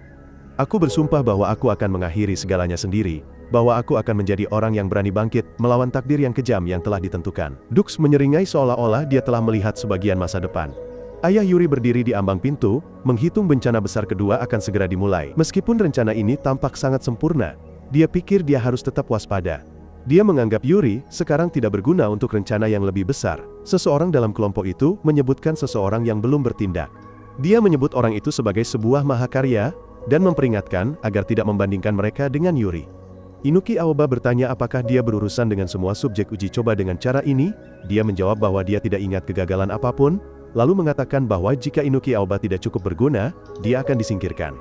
Aku bersumpah bahwa aku akan mengakhiri segalanya sendiri, bahwa aku akan menjadi orang yang berani bangkit, melawan takdir yang kejam yang telah ditentukan. Dux menyeringai seolah-olah dia telah melihat sebagian masa depan. Ayah Yuri berdiri di ambang pintu, menghitung bencana besar kedua akan segera dimulai. Meskipun rencana ini tampak sangat sempurna, dia pikir dia harus tetap waspada. Dia menganggap Yuri sekarang tidak berguna untuk rencana yang lebih besar. Seseorang dalam kelompok itu menyebutkan seseorang yang belum bertindak. Dia menyebut orang itu sebagai sebuah mahakarya, dan memperingatkan agar tidak membandingkan mereka dengan Yuri. Inuki Aoba bertanya apakah dia berurusan dengan semua subjek uji coba dengan cara ini. Dia menjawab bahwa dia tidak ingat kegagalan apapun, lalu mengatakan bahwa jika Inuki Aoba tidak cukup berguna, dia akan disingkirkan.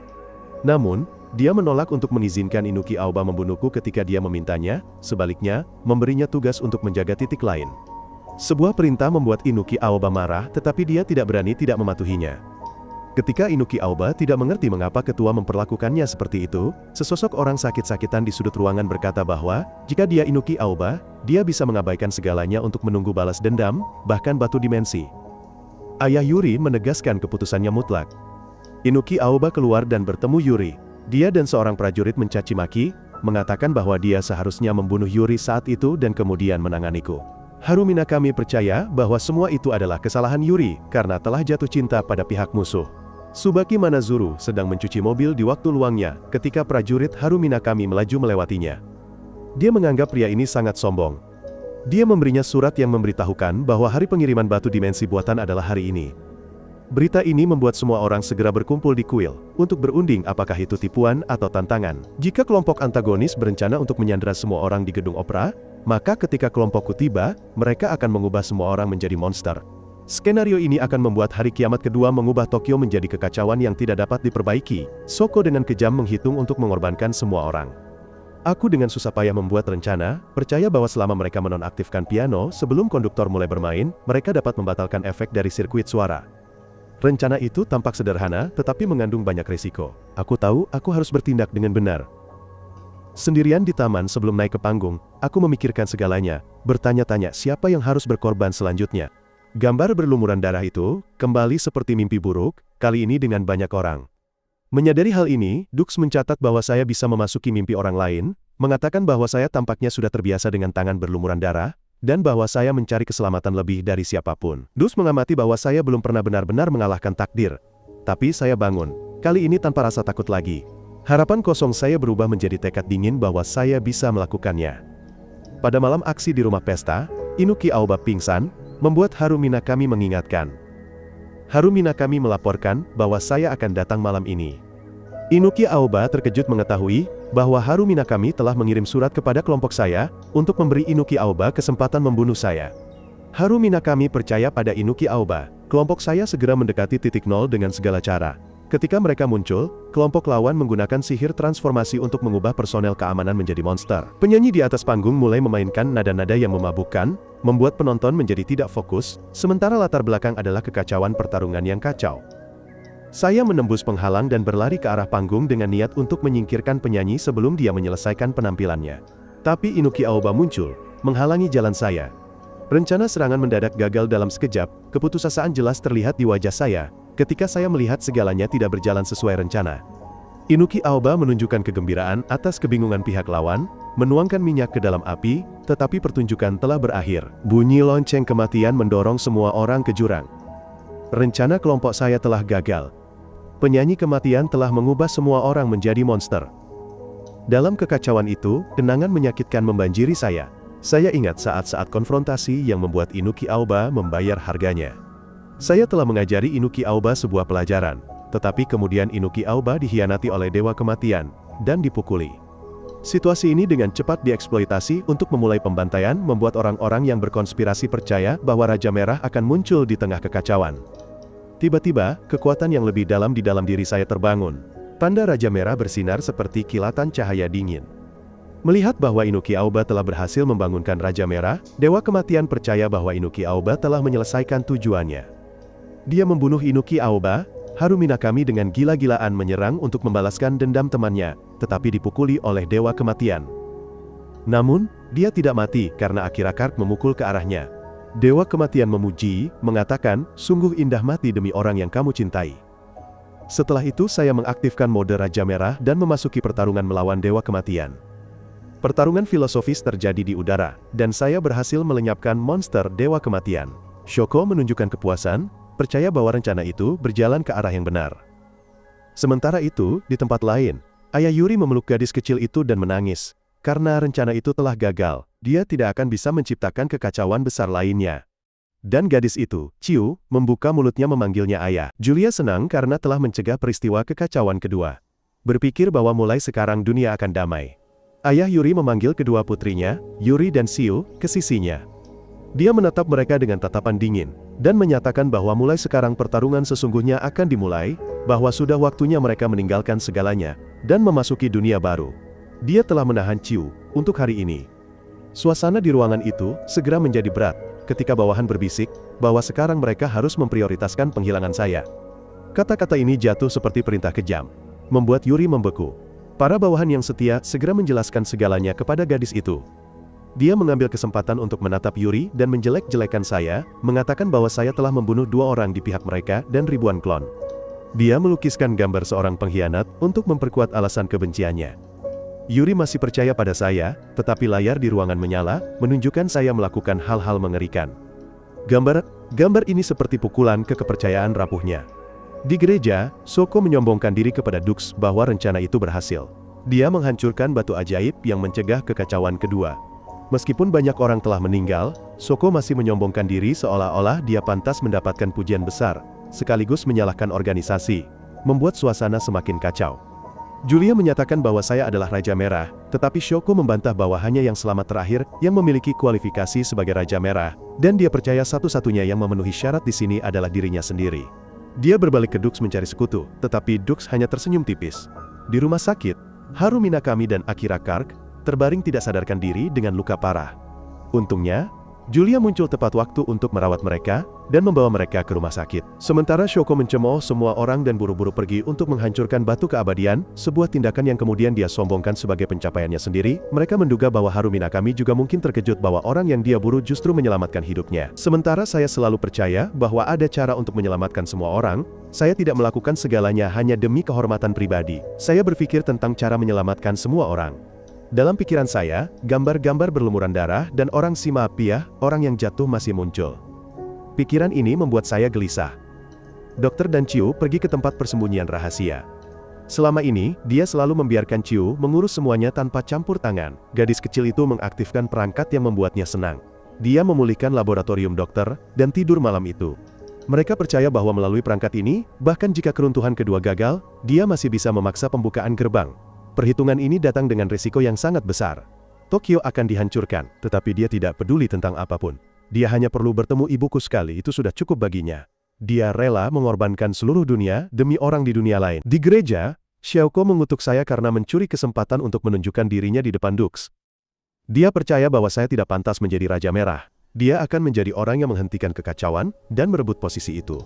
Namun, dia menolak untuk mengizinkan Inuki Aoba membunuhku ketika dia memintanya, sebaliknya, memberinya tugas untuk menjaga titik lain. Sebuah perintah membuat Inuki Aoba marah, tetapi dia tidak berani tidak mematuhinya. Ketika Inuki Aoba tidak mengerti mengapa ketua memperlakukannya seperti itu, sesosok orang sakit-sakitan di sudut ruangan berkata bahwa, jika dia Inuki Aoba, dia bisa mengabaikan segalanya untuk menunggu balas dendam, bahkan batu dimensi. Ayah Yuri menegaskan keputusannya mutlak. Inuki Aoba keluar dan bertemu Yuri. Dia dan seorang prajurit mencaci maki, mengatakan bahwa dia seharusnya membunuh Yuri saat itu dan kemudian menanganiku. Haru Minakami percaya bahwa semua itu adalah kesalahan Yuri, karena telah jatuh cinta pada pihak musuh. Tsubaki Manazuru sedang mencuci mobil di waktu luangnya ketika prajurit Haru Minakami melaju melewatinya. Dia menganggap pria ini sangat sombong. Dia memberinya surat yang memberitahukan bahwa hari pengiriman batu dimensi buatan adalah hari ini. Berita ini membuat semua orang segera berkumpul di kuil untuk berunding apakah itu tipuan atau tantangan. Jika kelompok antagonis berencana untuk menyandera semua orang di gedung opera, maka ketika kelompokku tiba, mereka akan mengubah semua orang menjadi monster. Skenario ini akan membuat hari kiamat kedua mengubah Tokyo menjadi kekacauan yang tidak dapat diperbaiki. Shoko dengan kejam menghitung untuk mengorbankan semua orang. Aku dengan susah payah membuat rencana, percaya bahwa selama mereka menonaktifkan piano sebelum konduktor mulai bermain, mereka dapat membatalkan efek dari sirkuit suara. Rencana itu tampak sederhana, tetapi mengandung banyak risiko. Aku tahu aku harus bertindak dengan benar. Sendirian di taman sebelum naik ke panggung, aku memikirkan segalanya, bertanya-tanya siapa yang harus berkorban selanjutnya. Gambar berlumuran darah itu, kembali seperti mimpi buruk, kali ini dengan banyak orang. Menyadari hal ini, Dux mencatat bahwa saya bisa memasuki mimpi orang lain, mengatakan bahwa saya tampaknya sudah terbiasa dengan tangan berlumuran darah, dan bahwa saya mencari keselamatan lebih dari siapapun. Dux mengamati bahwa saya belum pernah benar-benar mengalahkan takdir. Tapi saya bangun, kali ini tanpa rasa takut lagi. Harapan kosong saya berubah menjadi tekad dingin bahwa saya bisa melakukannya. Pada malam aksi di rumah pesta, Inuki Aoba pingsan, membuat Haru Minakami mengingatkan. Haru Minakami melaporkan bahwa saya akan datang malam ini. Inuki Aoba terkejut mengetahui bahwa Haru Minakami telah mengirim surat kepada kelompok saya untuk memberi Inuki Aoba kesempatan membunuh saya. Haru Minakami percaya pada Inuki Aoba. Kelompok saya segera mendekati titik nol dengan segala cara. Ketika mereka muncul, kelompok lawan menggunakan sihir transformasi untuk mengubah personel keamanan menjadi monster. Penyanyi di atas panggung mulai memainkan nada-nada yang memabukkan, membuat penonton menjadi tidak fokus, sementara latar belakang adalah kekacauan pertarungan yang kacau. Saya menembus penghalang dan berlari ke arah panggung dengan niat untuk menyingkirkan penyanyi sebelum dia menyelesaikan penampilannya. Tapi Inuki Aoba muncul, menghalangi jalan saya. Rencana serangan mendadak gagal dalam sekejap, keputusasaan jelas terlihat di wajah saya, ketika saya melihat segalanya tidak berjalan sesuai rencana. Inuki Aoba menunjukkan kegembiraan atas kebingungan pihak lawan, menuangkan minyak ke dalam api, tetapi pertunjukan telah berakhir. Bunyi lonceng kematian mendorong semua orang ke jurang. Rencana kelompok saya telah gagal. Penyanyi kematian telah mengubah semua orang menjadi monster. Dalam kekacauan itu, kenangan menyakitkan membanjiri saya. Saya ingat saat-saat konfrontasi yang membuat Inuki Aoba membayar harganya. Saya telah mengajari Inuki Aoba sebuah pelajaran, tetapi kemudian Inuki Aoba dihianati oleh Dewa Kematian, dan dipukuli. Situasi ini dengan cepat dieksploitasi untuk memulai pembantaian, membuat orang-orang yang berkonspirasi percaya bahwa Raja Merah akan muncul di tengah kekacauan. Tiba-tiba, kekuatan yang lebih dalam di dalam diri saya terbangun. Tanda Raja Merah bersinar seperti kilatan cahaya dingin. Melihat bahwa Inuki Aoba telah berhasil membangunkan Raja Merah, Dewa Kematian percaya bahwa Inuki Aoba telah menyelesaikan tujuannya. Dia membunuh Inuki Aoba. Harumi Nakami dengan gila-gilaan menyerang untuk membalaskan dendam temannya, tetapi dipukuli oleh Dewa Kematian. Namun, dia tidak mati karena Akira Kark memukul ke arahnya. Dewa Kematian memuji, mengatakan, "Sungguh indah mati demi orang yang kamu cintai." Setelah itu saya mengaktifkan mode Raja Merah dan memasuki pertarungan melawan Dewa Kematian. Pertarungan filosofis terjadi di udara, dan saya berhasil melenyapkan monster Dewa Kematian. Shoko menunjukkan kepuasan, percaya bahwa rencana itu berjalan ke arah yang benar. Sementara itu, di tempat lain, ayah Yuri memeluk gadis kecil itu dan menangis. Karena rencana itu telah gagal, dia tidak akan bisa menciptakan kekacauan besar lainnya. Dan gadis itu, Chiu, membuka mulutnya memanggilnya ayah. Julia senang karena telah mencegah peristiwa kekacauan kedua. Berpikir bahwa mulai sekarang dunia akan damai. Ayah Yuri memanggil kedua putrinya, Yuri dan Xiu, ke sisinya. Dia menatap mereka dengan tatapan dingin, dan menyatakan bahwa mulai sekarang pertarungan sesungguhnya akan dimulai, bahwa sudah waktunya mereka meninggalkan segalanya, dan memasuki dunia baru. Dia telah menahan Chiu untuk hari ini. Suasana di ruangan itu segera menjadi berat, ketika bawahan berbisik, bahwa sekarang mereka harus memprioritaskan penghilangan saya. Kata-kata ini jatuh seperti perintah kejam, membuat Yuri membeku. Para bawahan yang setia segera menjelaskan segalanya kepada gadis itu. Dia mengambil kesempatan untuk menatap Yuri dan menjelek-jelekan saya, mengatakan bahwa saya telah membunuh 2 orang di pihak mereka dan ribuan klon. Dia melukiskan gambar seorang pengkhianat untuk memperkuat alasan kebenciannya. Yuri masih percaya pada saya, tetapi layar di ruangan menyala, menunjukkan saya melakukan hal-hal mengerikan. Gambar ini seperti pukulan ke kepercayaan rapuhnya. Di gereja, Shoko menyombongkan diri kepada Dux bahwa rencana itu berhasil. Dia menghancurkan batu ajaib yang mencegah kekacauan kedua. Meskipun banyak orang telah meninggal, Shoko masih menyombongkan diri seolah-olah dia pantas mendapatkan pujian besar, sekaligus menyalahkan organisasi, membuat suasana semakin kacau. Julia menyatakan bahwa saya adalah Raja Merah, tetapi Shoko membantah bahwa hanya yang selamat terakhir yang memiliki kualifikasi sebagai Raja Merah, dan dia percaya satu-satunya yang memenuhi syarat di sini adalah dirinya sendiri. Dia berbalik ke Dux mencari sekutu, tetapi Dux hanya tersenyum tipis. Di rumah sakit, Harumi Nakami dan Akira Kark terbaring tidak sadarkan diri dengan luka parah. Untungnya, Julia muncul tepat waktu untuk merawat mereka dan membawa mereka ke rumah sakit. Sementara Shoko mencemooh semua orang dan buru-buru pergi untuk menghancurkan batu keabadian, sebuah tindakan yang kemudian dia sombongkan sebagai pencapaiannya sendiri, mereka menduga bahwa Harumi Nakami juga mungkin terkejut bahwa orang yang dia buru justru menyelamatkan hidupnya. Sementara saya selalu percaya bahwa ada cara untuk menyelamatkan semua orang, saya tidak melakukan segalanya hanya demi kehormatan pribadi. Saya berpikir tentang cara menyelamatkan semua orang. Dalam pikiran saya, gambar-gambar berlumuran darah dan orang Sima-Piah, orang yang jatuh masih muncul. Pikiran ini membuat saya gelisah. Dokter dan Chiu pergi ke tempat persembunyian rahasia. Selama ini, dia selalu membiarkan Chiu mengurus semuanya tanpa campur tangan. Gadis kecil itu mengaktifkan perangkat yang membuatnya senang. Dia memulihkan laboratorium dokter dan tidur malam itu. Mereka percaya bahwa melalui perangkat ini, bahkan jika keruntuhan kedua gagal, dia masih bisa memaksa pembukaan gerbang. Perhitungan ini datang dengan risiko yang sangat besar. Tokyo akan dihancurkan, tetapi dia tidak peduli tentang apapun. Dia hanya perlu bertemu ibuku sekali, itu sudah cukup baginya. Dia rela mengorbankan seluruh dunia demi orang di dunia lain. Di gereja, Xiaoko mengutuk saya karena mencuri kesempatan untuk menunjukkan dirinya di depan Dux. Dia percaya bahwa saya tidak pantas menjadi Raja Merah. Dia akan menjadi orang yang menghentikan kekacauan dan merebut posisi itu.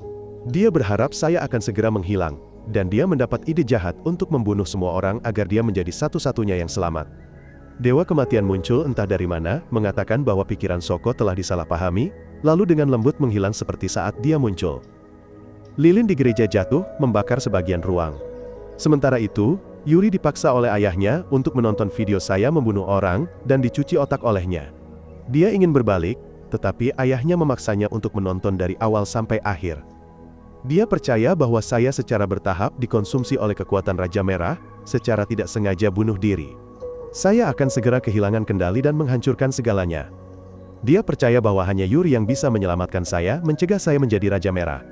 Dia berharap saya akan segera menghilang, dan dia mendapat ide jahat untuk membunuh semua orang agar dia menjadi satu-satunya yang selamat. Dewa Kematian muncul entah dari mana, mengatakan bahwa pikiran Shoko telah disalahpahami, lalu dengan lembut menghilang seperti saat dia muncul. Lilin di gereja jatuh, membakar sebagian ruang. Sementara itu, Yuri dipaksa oleh ayahnya untuk menonton video saya membunuh orang, dan dicuci otak olehnya. Dia ingin berbalik, tetapi ayahnya memaksanya untuk menonton dari awal sampai akhir. Dia percaya bahwa saya secara bertahap dikonsumsi oleh kekuatan Raja Merah, secara tidak sengaja bunuh diri. Saya akan segera kehilangan kendali dan menghancurkan segalanya. Dia percaya bahwa hanya Yuri yang bisa menyelamatkan saya, mencegah saya menjadi Raja Merah.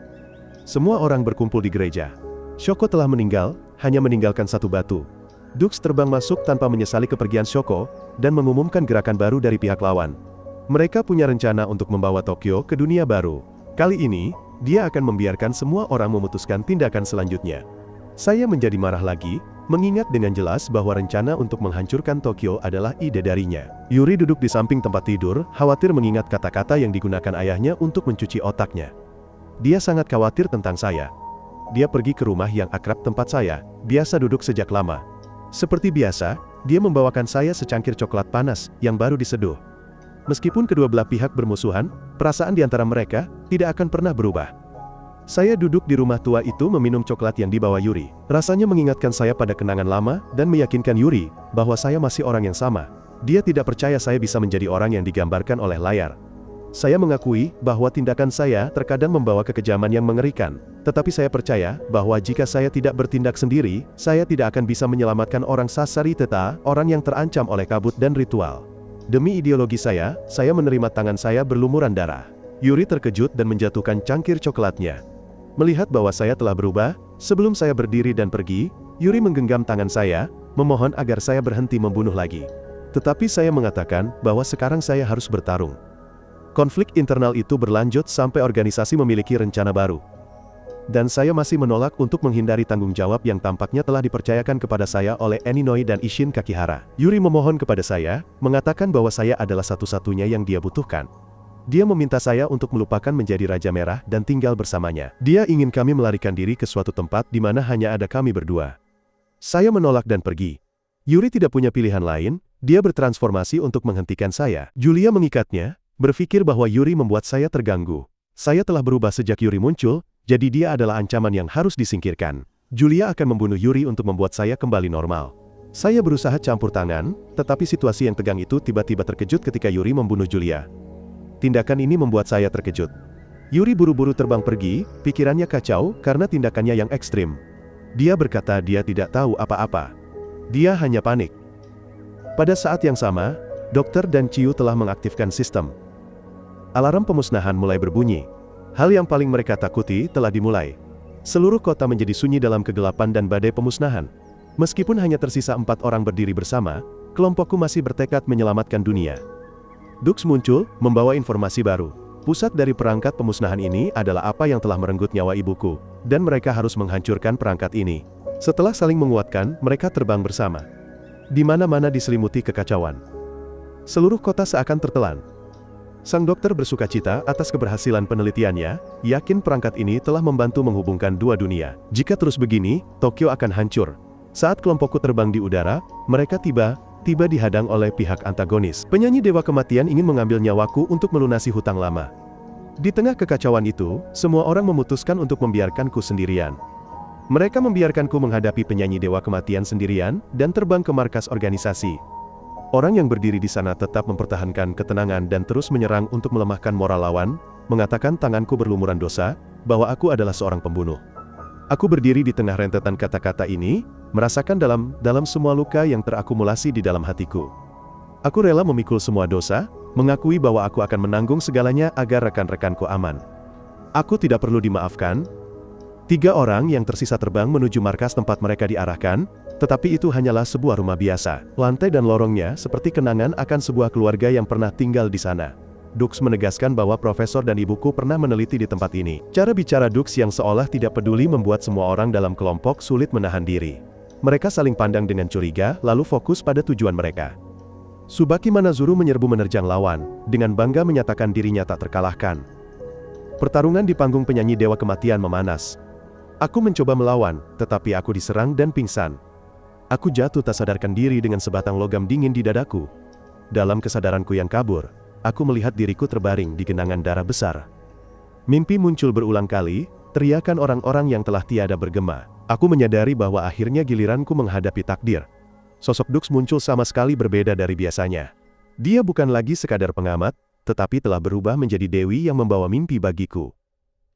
Semua orang berkumpul di gereja. Shoko telah meninggal, hanya meninggalkan satu batu. Dux terbang masuk tanpa menyesali kepergian Shoko, dan mengumumkan gerakan baru dari pihak lawan. Mereka punya rencana untuk membawa Tokyo ke dunia baru. Kali ini, dia akan membiarkan semua orang memutuskan tindakan selanjutnya. Saya menjadi marah lagi, mengingat dengan jelas bahwa rencana untuk menghancurkan Tokyo adalah ide darinya. Yuri duduk di samping tempat tidur, khawatir mengingat kata-kata yang digunakan ayahnya untuk mencuci otaknya. Dia sangat khawatir tentang saya. Dia pergi ke rumah yang akrab tempat saya, biasa duduk sejak lama. Seperti biasa, dia membawakan saya secangkir coklat panas yang baru diseduh. Meskipun kedua belah pihak bermusuhan, perasaan di antara mereka tidak akan pernah berubah. Saya duduk di rumah tua itu meminum coklat yang dibawa Yuri. Rasanya mengingatkan saya pada kenangan lama dan meyakinkan Yuri bahwa saya masih orang yang sama. Dia tidak percaya saya bisa menjadi orang yang digambarkan oleh layar. Saya mengakui bahwa tindakan saya terkadang membawa kekejaman yang mengerikan. Tetapi saya percaya bahwa jika saya tidak bertindak sendiri, saya tidak akan bisa menyelamatkan orang Sasariteta, orang yang terancam oleh kabut dan ritual. Demi ideologi saya menerima tangan saya berlumuran darah. Yuri terkejut dan menjatuhkan cangkir coklatnya. Melihat bahwa saya telah berubah, sebelum saya berdiri dan pergi, Yuri menggenggam tangan saya, memohon agar saya berhenti membunuh lagi. Tetapi saya mengatakan bahwa sekarang saya harus bertarung. Konflik internal itu berlanjut sampai organisasi memiliki rencana baru. Dan saya masih menolak untuk menghindari tanggung jawab yang tampaknya telah dipercayakan kepada saya oleh Eninoi dan Isshin Kakihara. Yuri memohon kepada saya, mengatakan bahwa saya adalah satu-satunya yang dia butuhkan. Dia meminta saya untuk melupakan menjadi Raja Merah dan tinggal bersamanya. Dia ingin kami melarikan diri ke suatu tempat di mana hanya ada kami berdua. Saya menolak dan pergi. Yuri tidak punya pilihan lain, dia bertransformasi untuk menghentikan saya. Julia mengikatnya, berpikir bahwa Yuri membuat saya terganggu. Saya telah berubah sejak Yuri muncul, jadi dia adalah ancaman yang harus disingkirkan. Julia akan membunuh Yuri untuk membuat saya kembali normal. Saya berusaha campur tangan, tetapi situasi yang tegang itu tiba-tiba terkejut ketika Yuri membunuh Julia. Tindakan ini membuat saya terkejut. Yuri buru-buru terbang pergi, pikirannya kacau karena tindakannya yang ekstrim. Dia berkata dia tidak tahu apa-apa. Dia hanya panik. Pada saat yang sama, dokter dan Chiu telah mengaktifkan sistem. Alarm pemusnahan mulai berbunyi. Hal yang paling mereka takuti telah dimulai. Seluruh kota menjadi sunyi dalam kegelapan dan badai pemusnahan. Meskipun hanya tersisa 4 orang berdiri bersama, kelompokku masih bertekad menyelamatkan dunia. Dux muncul, membawa informasi baru. Pusat dari perangkat pemusnahan ini adalah apa yang telah merenggut nyawa ibuku, dan mereka harus menghancurkan perangkat ini. Setelah saling menguatkan, mereka terbang bersama. Di mana-mana diselimuti kekacauan. Seluruh kota seakan tertelan. Sang dokter bersukacita atas keberhasilan penelitiannya, yakin perangkat ini telah membantu menghubungkan dua dunia. Jika terus begini, Tokyo akan hancur. Saat kelompokku terbang di udara, mereka tiba dihadang oleh pihak antagonis. Penyanyi Dewa Kematian ingin mengambil nyawaku untuk melunasi hutang lama. Di tengah kekacauan itu, semua orang memutuskan untuk membiarkanku sendirian. Mereka membiarkanku menghadapi penyanyi Dewa Kematian sendirian, dan terbang ke markas organisasi. Orang yang berdiri di sana tetap mempertahankan ketenangan dan terus menyerang untuk melemahkan moral lawan, mengatakan tanganku berlumuran dosa, bahwa aku adalah seorang pembunuh. Aku berdiri di tengah rentetan kata-kata ini, merasakan dalam semua luka yang terakumulasi di dalam hatiku. Aku rela memikul semua dosa, mengakui bahwa aku akan menanggung segalanya agar rekan-rekanku aman. Aku tidak perlu dimaafkan. 3 orang yang tersisa terbang menuju markas tempat mereka diarahkan, tetapi itu hanyalah sebuah rumah biasa. Lantai dan lorongnya seperti kenangan akan sebuah keluarga yang pernah tinggal di sana. Dux menegaskan bahwa profesor dan ibuku pernah meneliti di tempat ini. Cara bicara Dux yang seolah tidak peduli membuat semua orang dalam kelompok sulit menahan diri. Mereka saling pandang dengan curiga, lalu fokus pada tujuan mereka. Tsubaki Manazuru menyerbu menerjang lawan, dengan bangga menyatakan dirinya tak terkalahkan. Pertarungan di panggung penyanyi Dewa Kematian memanas. Aku mencoba melawan, tetapi aku diserang dan pingsan. Aku jatuh tak sadarkan diri dengan sebatang logam dingin di dadaku. Dalam kesadaranku yang kabur, aku melihat diriku terbaring di genangan darah besar. Mimpi muncul berulang kali, teriakan orang-orang yang telah tiada bergema. Aku menyadari bahwa akhirnya giliranku menghadapi takdir. Sosok Dux muncul sama sekali berbeda dari biasanya. Dia bukan lagi sekadar pengamat, tetapi telah berubah menjadi dewi yang membawa mimpi bagiku.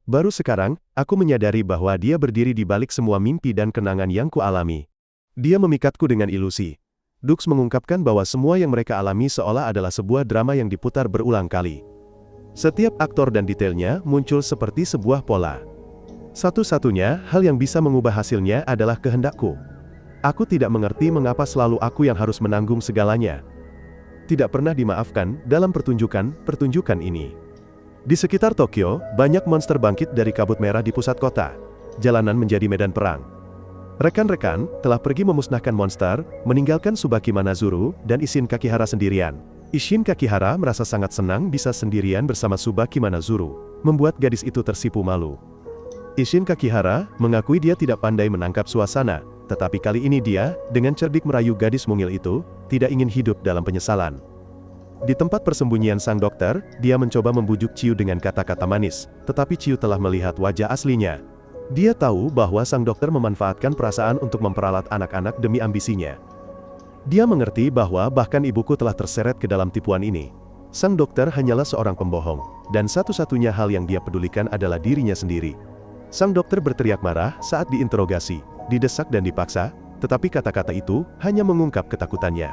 Baru sekarang, aku menyadari bahwa dia berdiri di balik semua mimpi dan kenangan yang kualami. Dia memikatku dengan ilusi. Dux mengungkapkan bahwa semua yang mereka alami seolah adalah sebuah drama yang diputar berulang kali. Setiap aktor dan detailnya muncul seperti sebuah pola. Satu-satunya hal yang bisa mengubah hasilnya adalah kehendakku. Aku tidak mengerti mengapa selalu aku yang harus menanggung segalanya. Tidak pernah dimaafkan dalam pertunjukan ini. Di sekitar Tokyo, banyak monster bangkit dari kabut merah di pusat kota. Jalanan menjadi medan perang. Rekan-rekan telah pergi memusnahkan monster, meninggalkan Tsubaki Manazuru dan Isshin Kakihara sendirian. Isshin Kakihara merasa sangat senang bisa sendirian bersama Tsubaki Manazuru, membuat gadis itu tersipu malu. Isshin Kakihara mengakui dia tidak pandai menangkap suasana, tetapi kali ini dia, dengan cerdik merayu gadis mungil itu, tidak ingin hidup dalam penyesalan. Di tempat persembunyian sang dokter, dia mencoba membujuk Chiu dengan kata-kata manis, tetapi Chiu telah melihat wajah aslinya. Dia tahu bahwa sang dokter memanfaatkan perasaan untuk memperalat anak-anak demi ambisinya. Dia mengerti bahwa bahkan ibuku telah terseret ke dalam tipuan ini. Sang dokter hanyalah seorang pembohong, dan satu-satunya hal yang dia pedulikan adalah dirinya sendiri. Sang dokter berteriak marah saat diinterogasi, didesak dan dipaksa, tetapi kata-kata itu hanya mengungkap ketakutannya.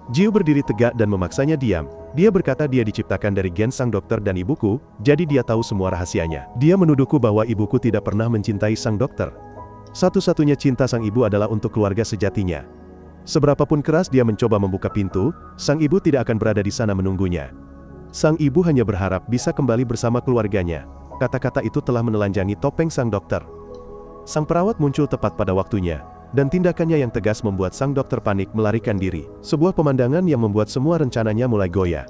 Jiu berdiri tegak dan memaksanya diam. Dia berkata dia diciptakan dari gen sang dokter dan ibuku, jadi dia tahu semua rahasianya. Dia menuduhku bahwa ibuku tidak pernah mencintai sang dokter. Satu-satunya cinta sang ibu adalah untuk keluarga sejatinya. Seberapapun keras dia mencoba membuka pintu, sang ibu tidak akan berada di sana menunggunya. Sang ibu hanya berharap bisa kembali bersama keluarganya. Kata-kata itu telah menelanjangi topeng sang dokter. Sang perawat muncul tepat pada waktunya, dan tindakannya yang tegas membuat sang dokter panik melarikan diri. Sebuah pemandangan yang membuat semua rencananya mulai goyah.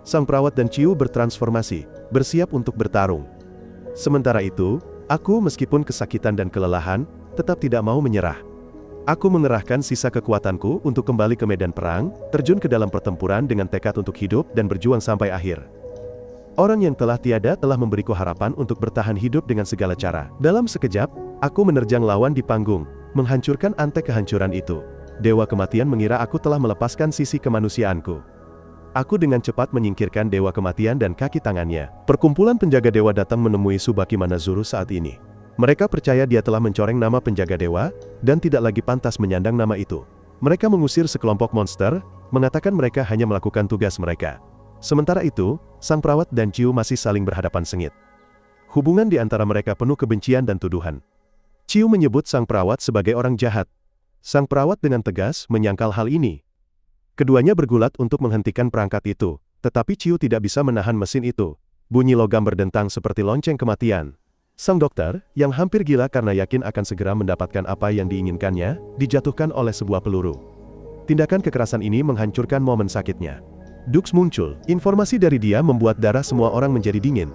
Sang perawat dan Chiu bertransformasi, bersiap untuk bertarung. Sementara itu, aku meskipun kesakitan dan kelelahan, tetap tidak mau menyerah. Aku mengerahkan sisa kekuatanku untuk kembali ke medan perang, terjun ke dalam pertempuran dengan tekad untuk hidup dan berjuang sampai akhir. Orang yang telah tiada telah memberiku harapan untuk bertahan hidup dengan segala cara. Dalam sekejap, aku menerjang lawan di panggung, menghancurkan antek kehancuran itu. Dewa kematian mengira aku telah melepaskan sisi kemanusiaanku. Aku dengan cepat menyingkirkan dewa kematian dan kaki tangannya. Perkumpulan penjaga dewa datang menemui Tsubaki Manazuru saat ini. Mereka percaya dia telah mencoreng nama penjaga dewa, dan tidak lagi pantas menyandang nama itu. Mereka mengusir sekelompok monster, mengatakan mereka hanya melakukan tugas mereka. Sementara itu, sang perawat dan Chiu masih saling berhadapan sengit. Hubungan di antara mereka penuh kebencian dan tuduhan. Chiu menyebut sang perawat sebagai orang jahat. Sang perawat dengan tegas menyangkal hal ini. Keduanya bergulat untuk menghentikan perangkat itu, tetapi Chiu tidak bisa menahan mesin itu. Bunyi logam berdentang seperti lonceng kematian. Sang dokter, yang hampir gila karena yakin akan segera mendapatkan apa yang diinginkannya, dijatuhkan oleh sebuah peluru. Tindakan kekerasan ini menghancurkan momen sakitnya. Dux muncul. Informasi dari dia membuat darah semua orang menjadi dingin.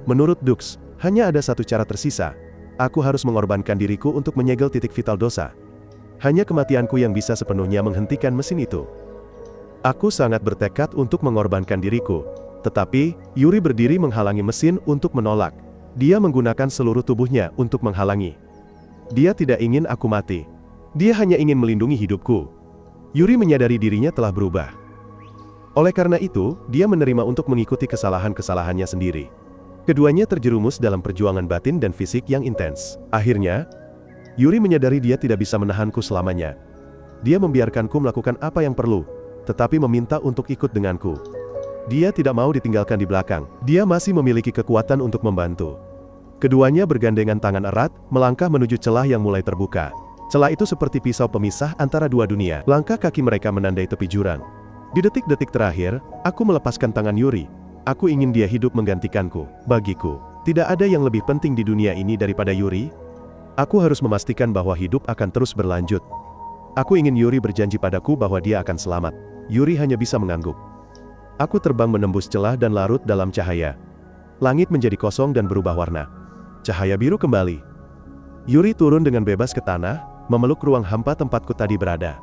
Menurut Dux, hanya ada satu cara tersisa. Aku harus mengorbankan diriku untuk menyegel titik vital dosa. Hanya kematianku yang bisa sepenuhnya menghentikan mesin itu. Aku sangat bertekad untuk mengorbankan diriku. Tetapi, Yuri berdiri menghalangi mesin untuk menolak. Dia menggunakan seluruh tubuhnya untuk menghalangi. Dia tidak ingin aku mati. Dia hanya ingin melindungi hidupku. Yuri menyadari dirinya telah berubah. Oleh karena itu, dia menerima untuk mengikuti kesalahan-kesalahannya sendiri. Keduanya terjerumus dalam perjuangan batin dan fisik yang intens. Akhirnya, Yuri menyadari dia tidak bisa menahanku selamanya. Dia membiarkanku melakukan apa yang perlu, tetapi meminta untuk ikut denganku. Dia tidak mau ditinggalkan di belakang. Dia masih memiliki kekuatan untuk membantu. Keduanya bergandengan tangan erat, melangkah menuju celah yang mulai terbuka. Celah itu seperti pisau pemisah antara dua dunia. Langkah kaki mereka menandai tepi jurang. Di detik-detik terakhir, aku melepaskan tangan Yuri. Aku ingin dia hidup menggantikanku. Bagiku, tidak ada yang lebih penting di dunia ini daripada Yuri. Aku harus memastikan bahwa hidup akan terus berlanjut. Aku ingin Yuri berjanji padaku bahwa dia akan selamat. Yuri hanya bisa mengangguk. Aku terbang menembus celah dan larut dalam cahaya. Langit menjadi kosong dan berubah warna. Cahaya biru kembali. Yuri turun dengan bebas ke tanah, memeluk ruang hampa tempatku tadi berada.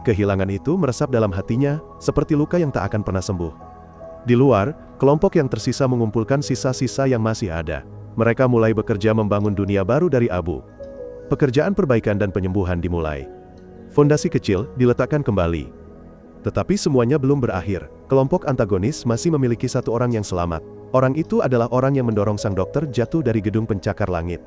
Kehilangan itu meresap dalam hatinya, seperti luka yang tak akan pernah sembuh. Di luar, kelompok yang tersisa mengumpulkan sisa-sisa yang masih ada. Mereka mulai bekerja membangun dunia baru dari abu. Pekerjaan perbaikan dan penyembuhan dimulai. Fondasi kecil diletakkan kembali. Tetapi semuanya belum berakhir. Kelompok antagonis masih memiliki satu orang yang selamat. Orang itu adalah orang yang mendorong sang dokter jatuh dari gedung pencakar langit.